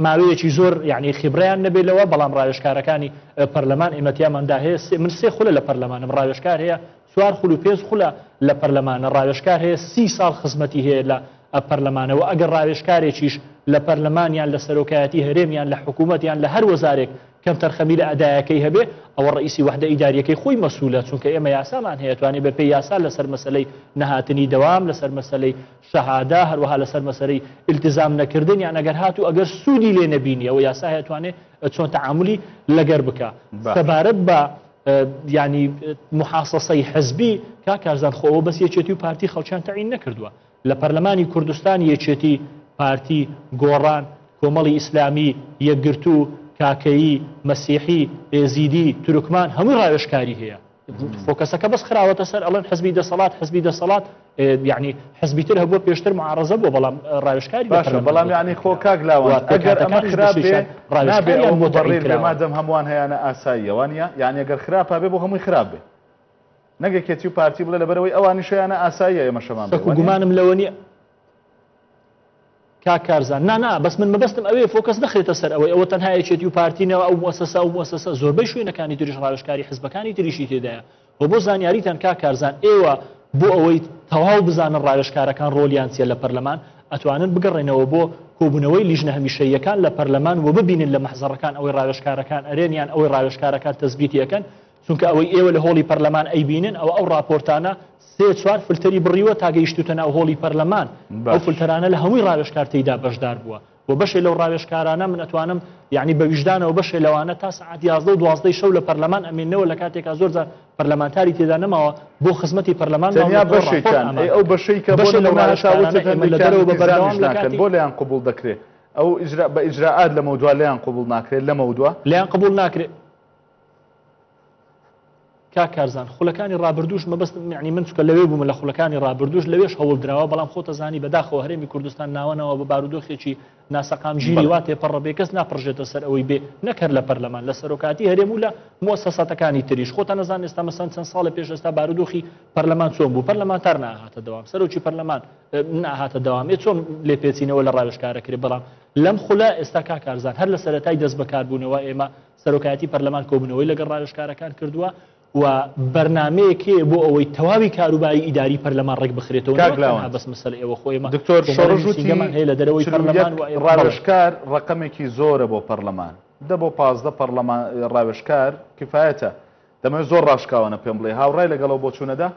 [SPEAKER 3] ماوەیەکی زۆر یعنی خبرەیان نەبێ لەوە بەڵام ڕاوێژکارەکانی پەرلەمان ئێمەتیاماندا هەیە من 3 خولە لە پەرلەمانم ڕاوێژکار هەیە 4 خول و 5 خولە لە پەرلەمانە ڕاوێژکار هەیە 30 ساڵ خزمەتی هەیە لە پەرلەمانەوە ئەگەر ڕاوێژکارێکیش لە پەرلەمانیان لە سەرۆکایەتی هەرێمیان لە حکوومەتیان لە هەر وەزارێک کەم تەرخەمی لە ئەدایەکەی هەبێ ئەوە ڕئیسی وحدە ئیداریەکەی خۆی مەسوولە چونکە ئێمە یاسامان هەیە توانێت بە پێی یاسا لەسەر مەسەلەی نەهاتنی دەوام لەسەر مەسەلەی شەهادا هەروەها لەسەر مەسەلەی التزام نەکردن یان ئەگەر هاتوو ئەگەر سوودی لێ نەبینی ئەوە یاسا هەیە توانێت چۆن تەعاملی لەگەر بکە سەبارەت بە ینی محاسەسەی حزبی کارزان خۆەوە بەس یەکێتی و پارتی خەڵکیان تەعین نەکردووە لە پەرلەمانی کوردستان یەکێتی پارتی گۆڕان کۆمەڵی ئیسلامی یەکگرتو کاکەیی مەسیحی ئێزیدی تورکمان هەمووی ڕاوێژکاری هەیە فۆکەسەکە بەس خراوەتە سەر ئەڵەن حزبی دەسەڵات یعنی حزبی تر هەبووە پێشتر معارەزە بووە بەڵام ڕاوێژکاری
[SPEAKER 2] بەڵام یعنی خۆ کاک لاوان ئەگەر ئەمە خراپ بێ نابێ ئەو مبەڕیر بێ مادەم هەمووان هەیەە ئاساییەوانە یعنی ئەگەر خراپ بێ بۆ هەمووی خراپ بێ نەگەکێتی و پارتی بڵێ لەبەرەوەی ئەوانیشیانە ئاساییە ئێمە شەمان
[SPEAKER 3] گومانم لەوە نیە کارزان نا بەس من مەبەستم ئەوەیە فۆکەس نەخرێتە سەر ئەوە تەنها یەکێتی و پارتینەوە ئەو مؤسسە زۆربەی شوێنەکانی تریش ڕاوێژکاری حزبەکانی تریشی تێدایە و بۆ زانیاریتان کارزان ئێوە بۆ ئەوەی تەواو بزانن ڕاوێژکارەکان ڕۆلیان چیە لە پەرلەمان ئەتوانن بگەڕێنەوە بۆ کۆبوونەوەی لیژنە هەمیشەیەکان لە پەرلەمان و ببینن لە مەحزەرەکان ئەوەی ڕاوێژکارەکان ئەرێنیان ئەوەی ڕاوێژکارەکان تەثبیتیەکەن چونکە ئەوەی ئێوە لە هۆڵی پەرلەمان ئەیبینن ئەو ڕاپۆرتانە 3-4 فلتەری بڕیوە تا گەیشتوتە ناو هۆڵی پەرلەمان ئەو فلتەرانە لە هەمووی ڕاوێژکار تێیدا بەشدار بووە و بەشێ لەو ڕاوێژکارانە من ئەتوانم یعنی بە ویژدانەوە بەشێ لەوانە تا سەعات 11 و 12 شەو لە پەرلەمان ئەمێنەوە لە کاتێکا زۆر جار پەرلەمانتاری تێدا نەماوە بۆ خزمەتی پەرلەمان
[SPEAKER 2] ئەو بەشەی کە بۆ بۆ لەیان قبول دەکرێت ئەو بە ئیجراعات لە مەودووە لەیان قبول ناکرێت لە مەودووە
[SPEAKER 3] لەیان قبول ناکرێت کارزان خولەکانی ڕابردوش مەبەست یعنی من چکە لەوێ بووم لە خولەکانی ڕابردوش لەوێش هەوڵ درراوە بەڵام خۆتە زانی بەداخەوە هەرێمی کوردستان ناوەنەوە بە بارودۆخێکی ناسەقام ژیری وا تێپەڕە بێ کەس ناپڕژێتە سەر ئەوەی بێ نەکرد لە پەرلەمان لە سەرۆکاتی هەرێم و لە مؤسساتەکانی تریش خۆتە نەزان ئێستا مەسەن چەند ساڵە پێش ئێستا بارودۆخی پەرلەمان چۆن بوو پەرلەمانتار ناهاتە دەوام سەرۆکی پەرلەمان ناهاتە دەوام چۆن لێ پێچینەوە لە ڕاوێژکارەکرێ بەڵام لەم خولە ئێستا کارزان هەر لە سەرەتای دەست بەکاربوونەوە ئێمە سەرۆکایەتی پەرلەمان کۆبوونەوەی لەگەڵ ڕاوێژکارەکان کردووە و بەرنمەیەکێ بۆ ئەوەی تەواوی کاروبایی ئیداری پەرلەمان ڕێک بخرێتەوە بەس مەسەلە ئێوە خۆیمە
[SPEAKER 2] دکتۆر شۆڕژووتیمان
[SPEAKER 3] هەیە لە دەرەوەی پەرلەمان
[SPEAKER 2] ڕاوێژکار ڕقمێکی زۆرە بۆ پەرلەمان بۆ 15 پەرلەمان ڕاوێژکار کفایەتە دەمەوێت زۆر ڕاشکاوانە پێم بڵێ هاوڕای لەگەڵەوە بۆ چوونەدا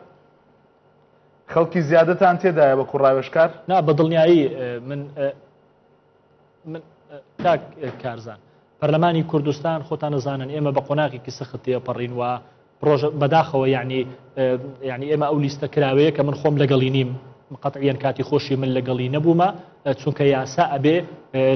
[SPEAKER 2] خەڵکی زیادەتان تێدایە وەکو ڕاوێژکار
[SPEAKER 3] نا بەدڵنیایی من کارزان پەرلەمانی کوردستان خۆتان نەزانن ئێمە بە قۆناغێکی سەخت تێپەڕین و بەداخەوە یعنی ئێمە ئەو لیستە کراوەیە کە من خۆم لەگەڵی نیم قەتعیەن کاتی خۆشی من لەگەڵی نەبوومە چونکە یاسا ئەبێ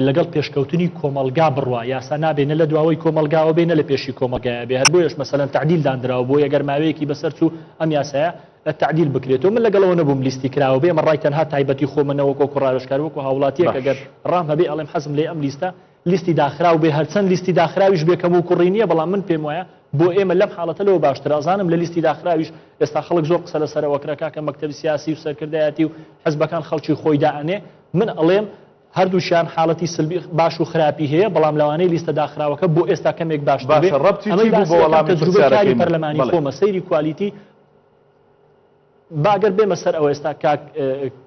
[SPEAKER 3] لەگەڵ پێشکەوتنی کۆمەلگا بڕوە یاسا نابێنە لە دواوەی کۆمەلگاوە بێنە لە پێشی کۆمەلگایە بێ هەر بۆیش مەسەلەن تعدیل دانراوە بۆ یەگەر ماوەیەکی بەسەر چوو ئەم یاسایە تعدیل بکرێتەوە من لەگەڵەوە نەبووم لیستی کراوە بێ مە ڕای تەنها تایبەتی خۆمنەوە کۆ ڕاوێژکار وەکو هاوڵاتیەک ئەگەر ڕام هەبێ ئەڵێم حەزم لێ ئەم لیستە لیستی داخراو بێ هەرچەند لیستی داخراویش بێکەم و کوڕینیە بەڵام من پێم وایە بۆ ئێمە لەم حاڵەتە لەوە باشتر ئازانم لە لیستی داخراویش ئێستا خەڵک زۆر قسە لەسەرەوە کرا کە مەکتەبی سیاسی و سەرکردایەتی و حزبەکان خەڵکی خۆی دائەنێ من ئەڵێم هەردووشیان حاڵەتی سلبی باش و خراپی هەیە بەڵام لەوانەیە لیستە داخراوەکە بۆ ئێستا کەمێک باشتر بێ تەجروبەکاری پەرلەمانی خۆمە سەیری کوالیتی باگەر بێمە سەر ئەوە ئێستا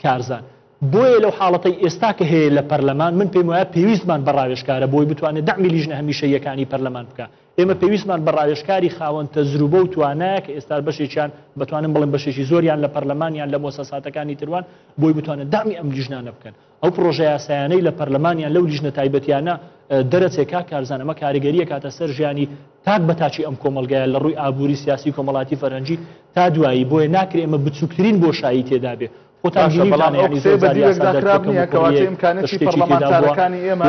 [SPEAKER 3] کارزان بۆیە لەو حاڵەتەی ئێستا کە هەیە لە پەرلەمان من پێم وایە پێویستمان بە ڕاوێژکارە بۆی بتوانێت دەعمی لیژنە هەمیشەیەکانی پەرلەمان بکە ئێمە پێویستمان بە ڕاوێژکاری خاوەن تەجروبە و توانایە کە ئێستا بەشێکیان بتوانن بڵێن بەشێکی زۆریان لە پەرلەمانیان لە مؤسساتەکانی تروان بۆی بتوانێت دەعمی ئەم لیژنانە بکەن ئەو پرۆژە یاسایانەی لە پەرلەمانیان لەو لیژنە تایبەتیانە دەرەچێکا کارزان ئەمە کاریگەریە کاتە سەر ژیانی تاک بەتاچی ئەم کۆمەلگایە لە ڕووی ئابووری سیاسی کۆمەڵاتی فەرەنجی تا دوایی بۆیە ناکرێ ئەمە بچووکترین بۆشایی تێدا بێ
[SPEAKER 2] ئیمکانەتی پەرلەمانتارەکانی ئێمە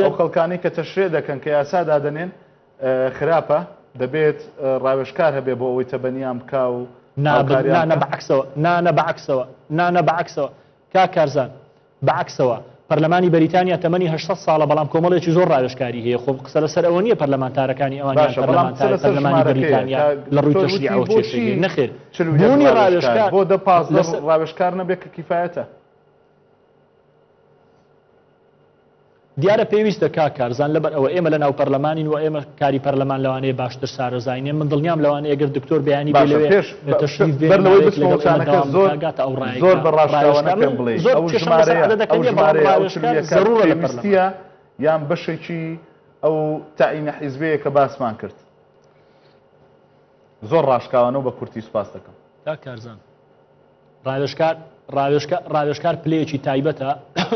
[SPEAKER 2] ئەو خەڵکانی کە تەشرێ دەکەن کە یاسا دادەنێن خراپە دەبێت ڕاوێژکار هەبێ بۆ ئەوەی تەبەنیان بکا و
[SPEAKER 3] نانە بەعکسەوە کارزان بەعکسەوە پەرلەمانی بەریتانیا تەمەنی 800 ساڵە بەڵام کۆمەڵێکی زۆر ڕاوێژکاری هەیە خۆ قسە لەسەر ئەوە نییە پەرلەمانتارەکانی ئەوانیان پەرلەمانی بەریتانیا لە ڕووی تەشریع ئەو کێشەیە نەخێر بوونی ڕاوێژکار
[SPEAKER 2] بۆ 15 ڕاوێژکار نەبێت کە کیفایەتە
[SPEAKER 3] دیارە پێویستە کارزان لەبەر ئەوە ئێمە لە ناو پەرلەمانین و ئێمە کاری پەرلەمان لەوانەیە باشتر سارەزانین من دڵنیام لەوانەیە ئەگەر دکتۆر بەیانی بێ لەوێ
[SPEAKER 2] تەشریف بەرەوەی بچمەوەچانەکە زۆر بەڕاشکاوانە پێم بڵێ ئەو ژمارەیە پێویستیە یان بەشێکی ئەو تاعینە حیزبەیە کە باسمان کرد زۆر ڕاشکاوانە و بە کورتی سوپاس دەکەم
[SPEAKER 3] کارزان ڕاوێژکار پلەیەکی تایبەتە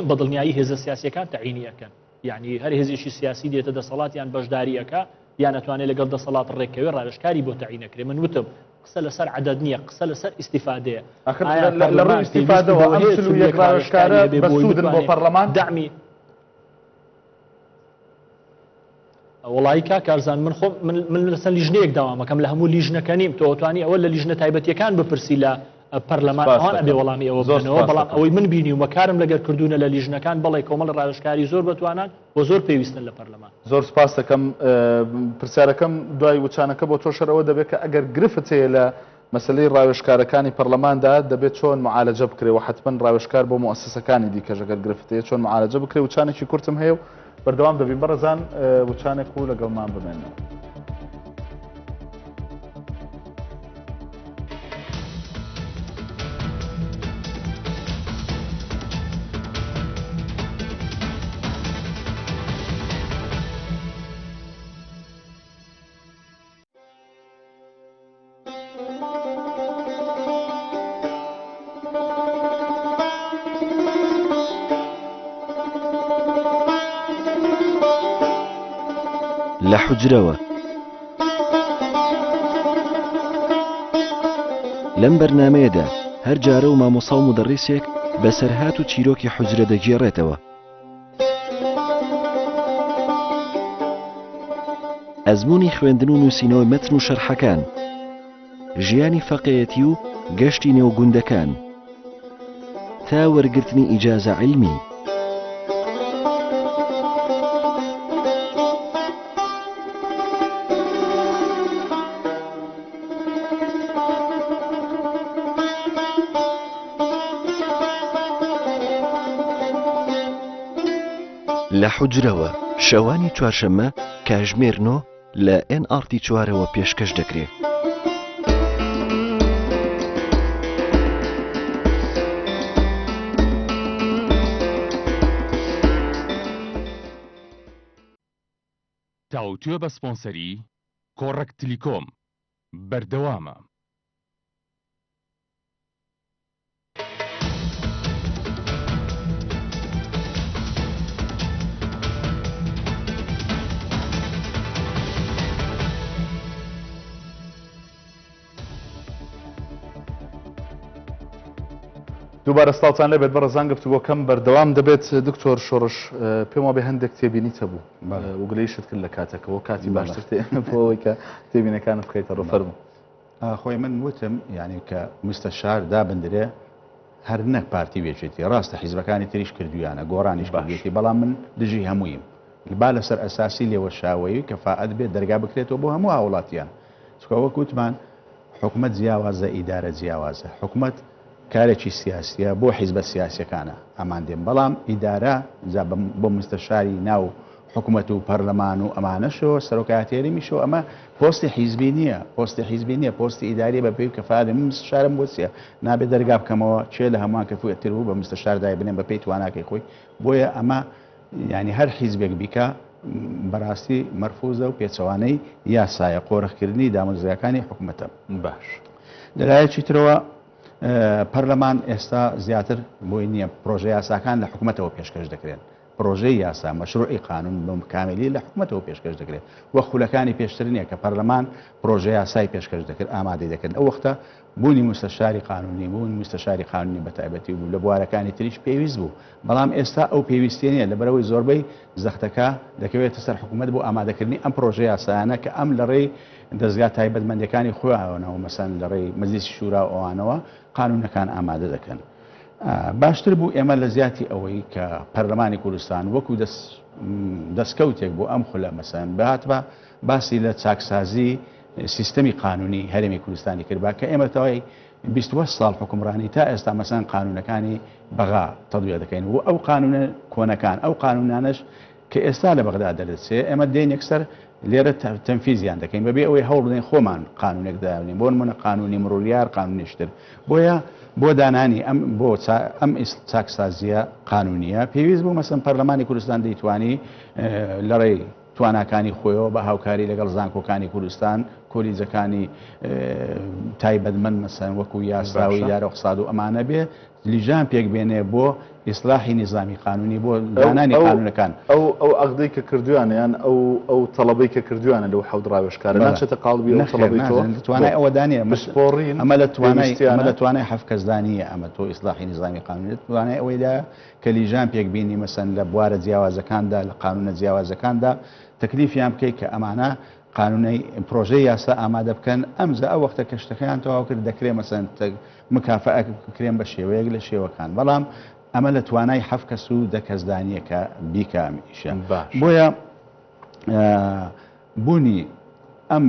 [SPEAKER 3] بە دڵنیایی هێزە سیاسیەکان تەعینیەکەن یعنی هەر هێزێکی سیاسی دێتە دەسەڵاتیان بەشداریەکە یان نەتوانێت لەگەڵ دەسەڵات ڕێکەوێ ڕاوێژکاری بۆ تەعینەکرێ من وتم قسە لەسەر عەدەد نییە قسە لەسەر ئیستیفادەیە
[SPEAKER 2] لە ڕووی ئیستیفادەوە ئەم 41 ڕاوێژکارە بەسوودن بۆ پەرلەمان
[SPEAKER 3] دامی وڵی کارزان من لەسەر لیژنەیەک داوامەکەم لە هەموو لیژنەکەنیم تۆتوانی ئەوە لە لیژنە تایبەتیەکان بپرسی لە پەرلەمان ئەوان ئەبێ وەڵامی ئەوە بنەوە بەڵام ئەوەی من بینی و مەکارم لەگەر کردوونە لە لیژنەکان بەڵێ کۆمەڵ ڕاوێژکاری زۆر بتوانان بۆ زۆر پێویستن لە پەرلەمان
[SPEAKER 2] زۆر سپاس دەکەم پرسیارەکەم دوای وچانەکە بۆ تۆشەرەوە دەبێت کە ئەگەر گرفت هەیە لە مەسلەی ڕاوێژکارەکانی پەرلەماندا دەبێت چۆن معالەجە بکرێەوە حتمما ڕاوێژکار بۆ مؤسسەکانی دیکەش ئەگەر گرفت هەیە چۆن معالەجە بکرێ وچانێکی کورتم هەیە و بەردەوام دەبین بەڕێزان وچانێک و لەگەڵمان بمێنەوە
[SPEAKER 5] لە حوجرەوە لەم بەرنامەیەدا هەر جارە و مامۆسا و مدەڕیسێک بەسەرهات و چیرۆکی حوجرە دەگێڕێتەوە ئەزموونی خوێندن و نووسینەوەی مەتن و شەرحەکان ژیانی فەقێتی و گەشتی نێوگوندەکان تا وەرگرتنی ئیجازە عیلمی. لە حوجرەوە شەوانی چوارشەممە کاتژمێر 9 لە NRT 4ەوە پێشکەش دەکرێت.
[SPEAKER 6] تاوتوێ بە سپۆنسەری کۆڕەک تلیکۆم بەردەوامە.
[SPEAKER 2] دووبارە ستاڵتان لەبێت بەڕێزان گفتوگۆکەم بەردەوام دەبێت دکتۆر شۆڕش پێم وابێ هەندێک تێبینیتە بوو وگلەیشت کرد لە کاتێکەوە کاتی باشتر تێبەوەی کە تێبینەکانت بکەیتە ڕووفەرمو.
[SPEAKER 4] خۆی من وتم یعنی کە مستەشار دابدرێ هەر نەک پارتی بێچێتی ڕاستە حیزبەکانی تریش کردویانە گۆڕانیش باشێتی بەڵام من دژی هەموویم با لەسەر ئەساسی لێوە شاوەی کەفاعەت بێت دەرگا بکرێتەوە بۆ هەموو هاوڵاتیان چکە وەک وتمان حکومەت جیاوازە ئیدارە جیاوازە حکومەت کارێکی سیاسیە بۆ حیزبە سیاسیەکانە ئەمان دێن بەڵام ئیدارە بۆ مستەشاری ناو حکومەت و پەرلەمان و ئەمانەشەوە سەرۆکاتێریمیشەوە ئەمە پۆستی حیزبی نییە پۆستی ئیداری بە پێی کەفاعەت من مستەشارم بۆ چییە نابێت دەرگا بکەمەوە چێ لە هەمووان کەفوەتر بوو بە مستەشار دای بنێن بە پێی تواناکەی خۆی بۆیە ئەمە ینی هەر حیزبێک بیکە بەڕاستی مەرفوزە و پێچەوانەی یاسایە قۆڕخکردنی دامەزراکانی حکومەتە. باش لەلایەکی ترەوە پەرلەمان ئێستا زیاتر بۆی نییە پرۆژه یاساکان لە حکومەتەوە پێشکەش دەکرێن پرۆژەی یاسا مەشروعی قانون بەم کاملی لە حکومەتەوە پێشکەش دەکرێت وە خولەکانی پێشتر نییە کە پەرلەمان پرۆژه یاسای پێشکەش دەکرد ئامادەی دەکرد ئەو وەختە بوونی مستەشاری قانونی بوون مستەشاری قانونی بەتایبەتی بوو لە بوارەکانی تریش پێویست بوو بەڵام ئێستا ئەو پێویستی نیە لەبەرەوەی زۆربەی زەختەکە دەکەوێتە سەر حکومەت بۆ ئامادەکردنی ئەم پرۆژه یاسایانە کە ئەم لەڕێی دەستگا تایبەتمەندەکانی خۆیانەوە مەسەن لەڕێی مەجلیسی شورا ئەوانەوە قانونەکان ئامادە دەکەن. باشتر بوو ئێمە لە زیاتی ئەوەی کە پەرلەمانی کوردستان وەکو دەستکەوتێک بۆ ئەم خولە مەسەن بەهاتبە باسی لە چاکسازی سیستەمی قانونی هەرێمی کوردستانی کردبا کە ئێمە تەواوی 20 ساڵ حکومڕانی تا ئێستا مەسەن قانونەکانی بەغا تەدوێ دەکەین و ئەو قانونە کۆنەکان ئەو قانونانش کە ئێستا لە بەغدا دەرەچێ ئێمە دێن یەکسەر لێرە تەنفیزیان دەکەین بەبێ ئەوەی هەوڵ بدەین خۆمان قانونێک دابنین بۆ نمونە قانونی مرۆریار قانونیشتر بۆیە بۆ دانانی ئەم چاکسازیە قانونیە پێویست بوو مەسەن پەرلەمانی کوردستان دەیتوانی لەڕێی تواناکانی خۆیەوە بە هاوکاری لەگەڵ زانکۆکانی کوردستان کۆلیجەکانی تایبەتمەند مەسەن وەکو یاساوی دارە قساد و ئەمانە بێ لیژان پێک بێنێ بۆ ئیسلاحی نظامی قانونی بۆ دانانی قانونەکان
[SPEAKER 2] ئەو عەقدەی کە کردویانە یان ئەو تەڵەبەی کە کردویانە لەو حەوت ڕاوێژکارە ناچێتە قاڵبی ئەو تەڵەبەی تۆ
[SPEAKER 4] توانای ئەوە دانیە مشپۆڕین ئەمە لە توانای حەف کەسدانیە ئەمە تۆ ئیسلاحی نظامی قانونی توانای ئەوەیدا کە لیژان پێک بینی مەسەن لە بوارە جیاوازەکاندا لە قانونە جیاوازەکاندا تەکلیفیان بکەیت کە ئەمانە قانونی پرۆژەی یاسا ئامادە بکەن ئەمجا ئەو وەختە کە شتەکەیان تەواو کرد دەکرێت مەسەن مکافەت بکرێن بە شێوەیەک لە شێوەکان بەڵام ئەمە لە توانای حەف کەس و دەکەسدانیە کە بیکامیشە بۆیە بوونی ئەم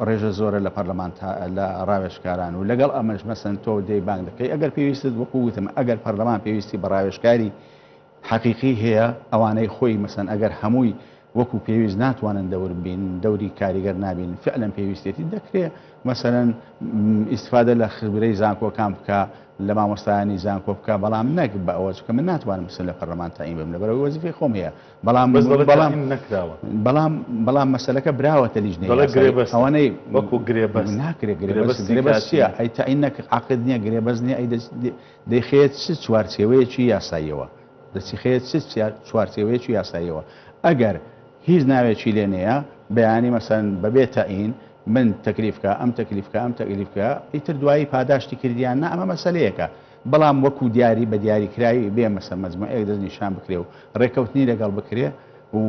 [SPEAKER 4] ڕێژە زۆرە لە پەرلەمان لە ڕاوێژکاران و لەگەڵ ئەمەش مەسەن تۆ دەی بانگ دەکەی ئەگەر پێویستت وەکو وتم ئەگەر پەرلەمان پێویستی بە ڕاوێژکاری حەقیقی هەیە ئەوانەی خۆی مەسەن ئەگەر هەمووی وەکو پێویست ناتوانن دەور بین دەوری کاریگەر نابین فعلا پێویستێتی دەکرێت مەسەرەن ئیسفادە لە خبرەی زانکۆکان بکە لە مامۆستایانی زانکۆ بکە بەڵام نەک بە ئەوە چکە من ناتوانم مسن لە پەرلەمان تاین بم لەبەرەوەی وەزیفەی خۆم هەیە بەڵام مەسەلەکە براوەتە لیژنەی ئەوانەی وەکو گرێبەست ناکرێت گرێبەست چییە ئەی تاینەک عەقد نییە گرێبەست نییە ئەی دەیخێت چ چوارچێوەیەکی یاساییەوە دەچیخێت چ چوارچێوەیەکی یاساییەوە ئەگەر هیچ ناوێکی لێنەیە بەیانی مەسەن بەبێت تاین من تەکلیفکە ئەم تەکلیفکە ئیتر دوایی پاداشتی کردیان نا ئەمە مەسەلەیەکە بەڵام وەکو دیاری بە دیاریکراوی بێ مەسەن مەجموعەیەک دەست نیشان بکرێ و ڕێکەوتنی لەگەڵ بکرێ و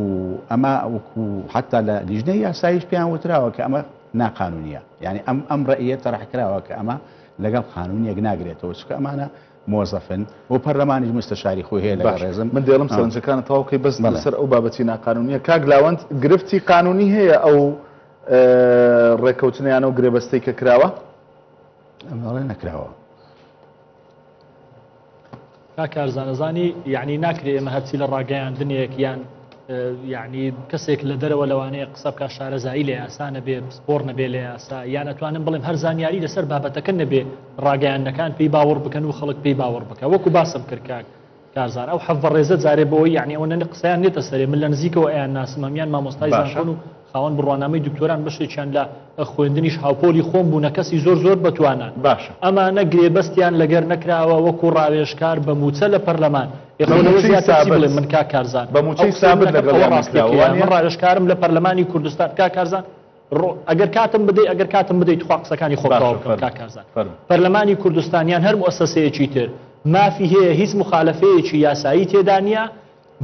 [SPEAKER 4] ئەمە وەکو حتا لە لیژنەی یاساییش پێیان وتراوە کە ئەمە ناقانونیە یعنی ئەم ڕئیە تەڕح کراوە کە ئەمە لەگەڵ قانونیەک ناگرێتەوە چکە ئەمانە مۆزەفن و پەرلەمانی مستەشاری خۆی هەیە لەگەڵ ڕێزم
[SPEAKER 2] من دێڵم سەرنجەکانە تەواوکەی بەس لەسەر ئەو بابەتی ناقانونیە کاک لاوەند گرفتی قانونی هەیە ئەو ڕێکەوتنیانە و گرێبەستەی کە کراوە
[SPEAKER 4] ئەمەڵێ نەکراوە
[SPEAKER 3] کارزانەزانی یعنی ناکرێ ئێمە هەرچی لە ڕاگەیاندنێک یان یعنی کەسێک لە دەرەوە لەوانەیە قسە بکە شارەزایی لە یاسانە بێ سپۆر نەبێ لە یاسا یان ئەتوانم بڵێم هەر زانیاری لەسەر بابەتەکە نەبێ ڕاگەیاندنەکان پێی باوەڕ بکەن و خەڵک پێی باوەڕ بکە وەکو باسم کرد کارزان ئەو حەڤ ڕێزە جارێ بەوەی یعنی ئەوە قسەیان نێتە سەرێ من لە نزیکەوە ئەیان ناسم هەمیان مامۆستای زانکۆن و خاوەن بڕوانامەی دکتۆران بەشێکیان لە خوێندنیش هاوپۆلی خۆم بوونە کەسی زۆر بتوانان
[SPEAKER 2] باشە
[SPEAKER 3] ئەمانە گرێبەستیان لەگەر نەکراوە وەکو ڕاوێژکار بە موچە لە پەرلەمان من کا کارزان
[SPEAKER 2] بە موچەی سابت لەگەڵ
[SPEAKER 3] من ڕاوێژکارم لە پەرلەمانی کوردستان کا کارزان ئەگەر کاتم بدەیت ئەگەر کاتم بدەیت خوا قسەکانی خۆتەواو بکەم کا کارزان پەرلەمانی کوردستانیان هەر مؤسسەیەکی تر مافی هەیە هیچ مخالفەیەکی یاسایی تێدا نیە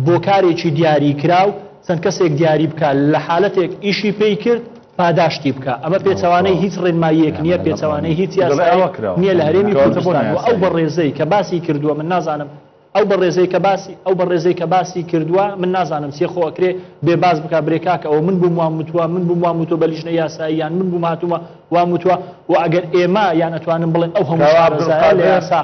[SPEAKER 3] بۆ کارێکی دیاری کراو چەند کەسێک دیاری بکە لە حالەتێک ئیشی پێی کرد پاداشتی بکە ئەمە پێچەوانەی هیچ ڕێنماییەک نییە پێچەوانەی هیچ یاسایی نییە لە هەرێمی کوردستان و ئەو بەڕێزەی کە باسی کردووە من نازانم ئەو بەڕێزەی کە باسی کردووە من نازانم سێ خۆکرێ بێباز بکە برێکاکە ئەو من بووم وام وتووە بە لیژنە یاسایی یان من بووم هاتوومە وام وتووە و ئەگەر ئێمە یان ئەتوانم بڵێن ئەو هەموو شارەزایە لە یاسا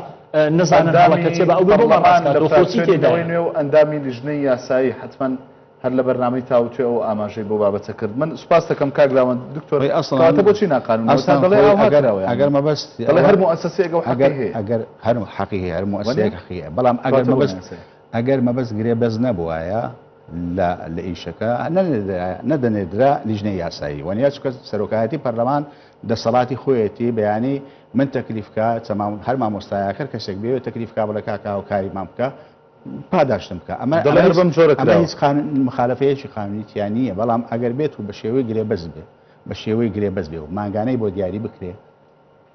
[SPEAKER 3] نزانن حاڵەکە چێ بە ئەو بڵۆمەخۆچی تێدا
[SPEAKER 2] نوێ و ئەندامی لیژنەی یاسایی حتمما هەر لە بەرنامەی تاوتێ ئەو ئاماژەی بۆ بابەتە کرد من سوپاس دەکەم کاک لاوەند دکتۆر ئەسڵاتە بۆچی ناقانون
[SPEAKER 4] ئەگەر مەبەست
[SPEAKER 2] هەر مؤسسەیەک ئەو حەقی هەیە
[SPEAKER 4] ئەگەر هەر حەقی هەیە هەر مؤسسەیەک حەقی هەیە بەڵام ئەگەر مەبەست گرێبەز نەبووایە لە ئیشەکە نەدەنێدرا لیژنەی یاسایی وانیا چکە سەرۆکایەتی پەرلەمان دەسەڵاتی خۆیەتی بەیانی من تەکلیفکە هەر مامۆستایەکەر کەسێک بێت تەکلیفکا بڵە کاکا و کاریمان بکە پاداشتم بکە ئەمە هیچ مخالفەیەکی قانونیتیان نییە بەڵام ئەگەر بێت و بە شێوەی گرێبەز بێ بە شێوەی گرێبەز بێ و ماگانەی بۆ دیاری بکرێ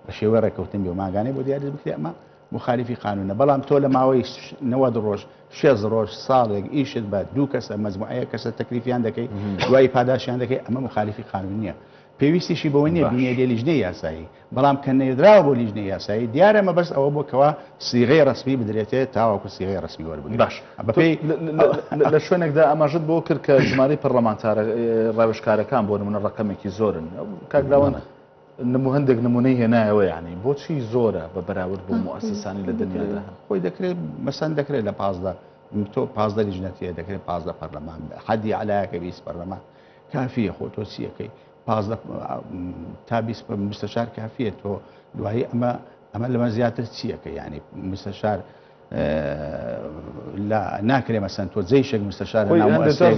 [SPEAKER 4] بە شێوە ڕێکەوتن بێ و ماگانەی بۆ دیاری بکرێ ئەمە مخالفی قانونە بەڵام تۆ لە ماوەی 90 ڕۆژ 6 ڕۆژ ساڵێک ئیشت بە دوو کەسە مەجموعەیە کەسە تەکلیفیان دەکەی دوای پاداشیان دەکەی ئەمە مخالفی قانون نییە پێویستیشی بەوە نییە بینێ لێ لیژنەی یاسایی بەڵام کە نێدراوە بۆ لیژنەی یاسایی دیارە مەبەست ئەوە بۆکەوە سیغەی ڕسمی بدرێتێت تاواکو سیغەی ڕسمی وەربگرێت
[SPEAKER 2] باش لە شوێنێکدا ئەماژت بۆ کرد کە ژمارەی پەرلەمانتارە ڕاوێژکارەکان بۆ نمونە ڕقەمێکی زۆرن کاک لاوەند هەندێک نمونەی هێنایەوە یعنی بۆچی زۆرە بە بەراورد بۆ مؤسسانی لە دنیادا
[SPEAKER 4] خۆی دەکرێت مەسەن دەکرێت لە 15 لیژنەتیە دەکرێت 15 پەرلەمان حەدی عەلایەکە 20 پەرلەمان کافیە خۆ تۆ چیەکەی 15 تا 20 مستەشار کافیە تۆ دوایی ئەمە لەمە زیاتر چیەکە یعنی مستەشار ناکرێ مەسەن تۆ جێیشێک مستەشار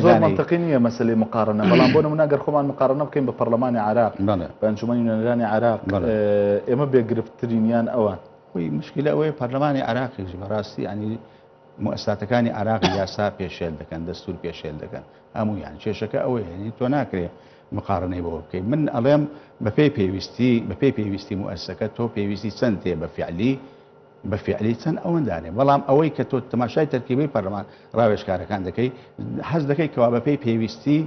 [SPEAKER 2] زۆر منطقی نییە مەسەلەی مقارنە بەڵام بۆ نمونە ئەگەر خۆمان مقارنە بکەین بە پەرلەمانی عێراق بە ئەنجومەنی نوێنەرانی عێراق ئێمە بێگرفتترینیان ئەوە
[SPEAKER 4] خۆی مشکلە ئەوەیە پەرلەمانی عێراقیش بەڕاستی ینی مؤسساتەکانی عێراقی یاسا پێشێل دەکەن دەستور پێشێل دەکەن هەموو یان کێشەکە ئەوەیە ینی تۆ ناکرێ مقارنەی بۆ بکەی من ئەڵێم بەپێی پێویستی مؤسسەکە تۆ پێویستی چەند تێ بە فعلی چەند ئەوەندانێ بەڵام ئەوەی کە تۆ تەماشای تەرکیبەی پەرلەمان ڕاوێژکارەکان دەکەی حەز دەکەی کەوا بەپێی پێویستی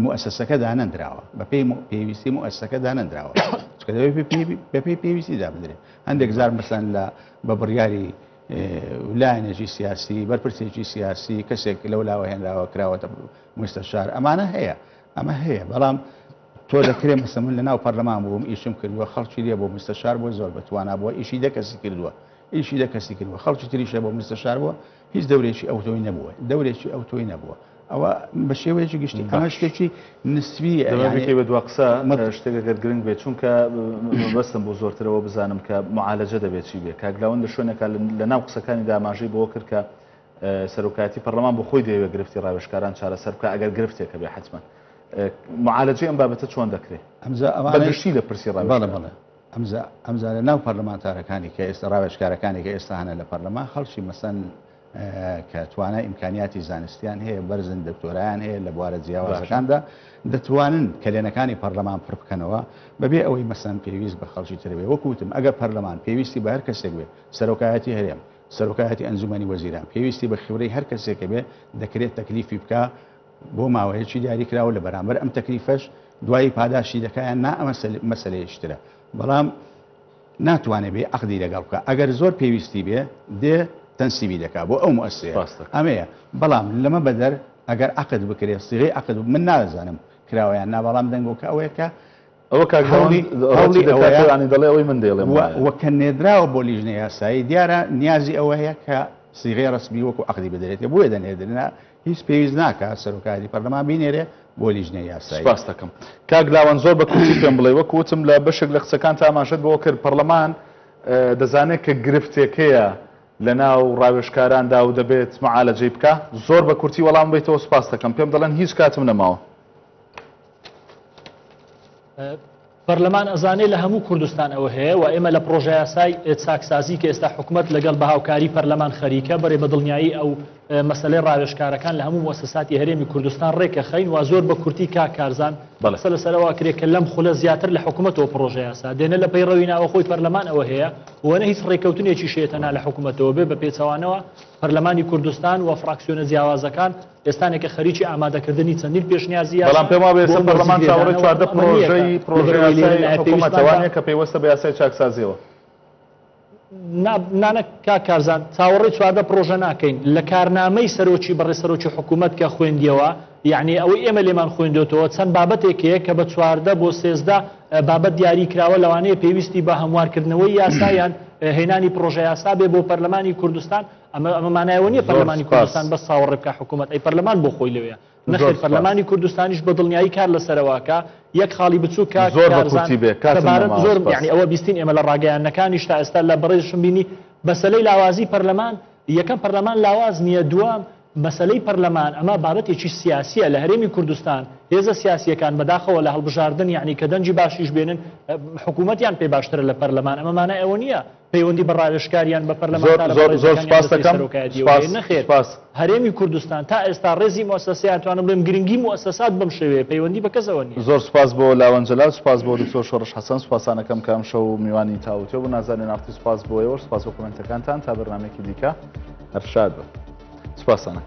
[SPEAKER 4] مؤسسەکە دانەندراوە بەپێی پێویستی مؤسسەکە دانەندراوە چکە بەپێی پێویستی دابدرێت هەندێک زار مەسەن لە بە بڕیاری لایەنێکی سیاسی بەرپرسێکی سیاسی کەسێک لەولاوە هێنراوە کراوەتە مستەشار ئەمانە هەیە ئەمە هەیە بەڵام تۆ دەکرێت مەسە من لە ناو پەرلەمان بووم ئیشم کردووە خەڵکی لێ بۆ مستەشار بۆ زۆر بەتوانە بووە ئیشی دەکەسی کردووە ئیشی دەکەسی کردووە خەڵکی تریشە بۆ مستەشار بووە هیچ دەورێکی ئەوتۆی نەبووە دەورێکی ئەوتۆی نەبووە ئەوە بە شێوەیەکی گشتی ئەمە شتێکی نسبی
[SPEAKER 2] بە دو قسە شتێک گەر گرنگ بێت چونکە بەستم بۆ زۆرترەوە بزانم کە معالەجە دەبێت چی بێ کاک لاوەند لە شوێنێکە لە ناو قسەکانی داماژەی بۆ کرد کە سەرۆکایەتی پەرلەمان بۆ خۆی دەیەوێت گرفتی ڕاوێژکاران چارەسەر بکە ئەگەر گرفتێکە بێ حتمما معالەجەی ئەم بابەتە چۆن دەکرێت بەگشتی لە پرسی ڕاوێژکاران
[SPEAKER 4] ئەمزا لە ناو پەرلەمانتارەکانی کە ئێستا ڕاوێژکارەکانی کە ئێستا هەنە لە پەرلەمان خەڵکی مەسەن کە توانای ئیمکانیاتی زانستیان هەیە بەرزن دکتۆرایان هەیە لە بوارە جیاوازەکاندا دەتوانن کلێنەکانی پەرلەمان پڕ بکەنەوە بەبێ ئەوەی مەسەن پێویست بە خەڵکی تربێ وەکوتم ئەگەر پەرلەمان پێویستی بە هەر کەسێک بێ سەرۆکایەتی هەرێم سەرۆکایەتی ئەنجومەنی وەزیران پێویستی بە خبرەی هەر کەسێکە بێ دەکرێت تەکلیفی بکە بۆ ماوەیەکی دیاری کراوە لە بەرامبەر ئەم تەکلیفەش دوایی پاداشی دەکایان نا ئەمە مەسلەیەشترە بەڵام ناتوانێت بێ عقدی لەگەڵ بکە ئەگەر زۆر پێویستی بێ دێ تەنسیبی دەکات بۆ ئەو مؤسسەیە ئەمەیە بەڵام لەمە بەدەر ئەگەر عقد بکرێت سیغەی عقد من نازانم کراوەیان نا بەڵام دەنگۆکە ئەوەیەکە
[SPEAKER 2] ئەوە کاگەڵی دەڵێ ئەوەی من دێڵێ
[SPEAKER 4] وەکە نێدراوە بۆ لیژنەی یاسایی دیارە نیازی ئەوە هەیە کە سیغەی ڕسمی وەکو عقدی بدرێتێ بۆیە دەنێدرنا هیچ پێویست ناکات سەرۆکاری پەرلەمان بینێرێ بۆ لیژنەی یاسایی.
[SPEAKER 2] سپاس دەکەم کاک لاوان زۆر بە کورتی پێم بڵێ وەکوتم لە بەشێک لە قسەکان تاماشەت بۆ کرد پەرلەمان دەزانێت کە گرفتێکەیە لە ناو ڕاوێژکاراندا و دەبێت معالەجەی بکە زۆر بە کورتی وەڵام بیتەوە سپاس دەکەم پێم دەڵێن هیچ کاتم نەماوە.
[SPEAKER 3] پەرلەمان ئەزانێ لە هەموو کوردستان ئەوە هەیە و ئێمە لە پرۆژە یاسای چاکسازی کە ئێستا حکوومەت لەگەڵ بە هاوکاری پەرلەمان خەریکە بەڕێ بەدڵنیایی ئەو مەسەلەی ڕاوێژکارەکان لە هەموو مؤسساتی هەرێمی کوردستان ڕێکە خەین و زۆر بە کورتی کارزان بەڵسە لەسەرەوە کرێت کە لەم خولە زیاتر لە حکوومەتەوە پرۆژە یاسا دێنە لە پەیڕەوی ناوە خۆی پەرلەمان ئەوە هەیە وەنە هیچ ڕێکەوتنێکی شێتەنا لە حکوومەتەوە بێ بە پێچەوانەوە پەرلەمانی کوردستان و فراکسیۆنە جیاوازەکان ئێستانێکە خەریکی ئامادەکردنی چەندین پێشنیازی
[SPEAKER 2] بەڵام پێم وایە ئێستا پەرلەمان چاوەڕێی چواردە پرۆژەی یاسای حکوومەتەوانەیە کە پێوەستە بە یاسای چاکسازیەوە.
[SPEAKER 3] نانە کارزان چاوەڕێی چواردە پرۆژە ناکەین لە کارنامەی سەرۆکی بەڕێ سەرۆکی حکوومەت کە خوێندیەوە یعنی ئەوەی ئێمە لێمان خوێندێتەوە چەند بابەتێکەیە کە بە چواردە بۆ سێزدە بابەت دیاری کراوە لەوانەیە پێویستی بە هەموارکردنەوەی یاسایان هێنانی پرۆژە یاسا بێ بۆ پەرلەمانی کوردستان ئەمە مانایەوە نییە پەرلەمانی کوردستان بە ساوەڕێ بکە حکوومەت ئەی پەرلەمان بۆ خۆی لەوەیە نەخێر پەرلەمانی کوردستانیش بە دڵنیایی کار لەسەرەوەکە یەک خاڵی بچوو زۆر یعنی ئەوە بیستین ئێمە لە ڕاگەیانەکانیش تا ئێستا لە بەڕێزشم بینی بەسەلەی لاوازی پەرلەمان یەکەم پەرلەمان لاواز نییە دووەم مەسەلەی پەرلەمان ئەمە بابەتێکی سیاسیە لە هەرێمی کوردستان هێزە سیاسیەکان بەداخەوە لە هەڵبژاردن یعنی کە دەنجی باشیش بێنن حکوومەتیان پێ باشترە لە پەرلەمان ئەمە مانای ئەوە نییە پەیوەندی بە ڕاوێژکاریان بە پەرلەمان
[SPEAKER 2] زۆر سپاس دەکەم
[SPEAKER 3] نەخێر هەرێمی کوردستان تا ئێستا ڕێزی مؤسسەیان توانم بڵێم گرنگی مؤسسات بەم شێوەیە پەیوەندی بە کەسەوە نیە.
[SPEAKER 2] زۆر سپاس بۆ لاوەنجەلال سپاس بۆ دکتۆر شۆڕش حەسەن سوپاسانەکەم کام شەو میوانی تاوتێ بوو نازانێن ئافتی سپاس بۆ ئێوە سپاس بۆ کۆمنتەکانتان تا بەرنامەیەکی دیکە هەر شاد بە سپاسانە.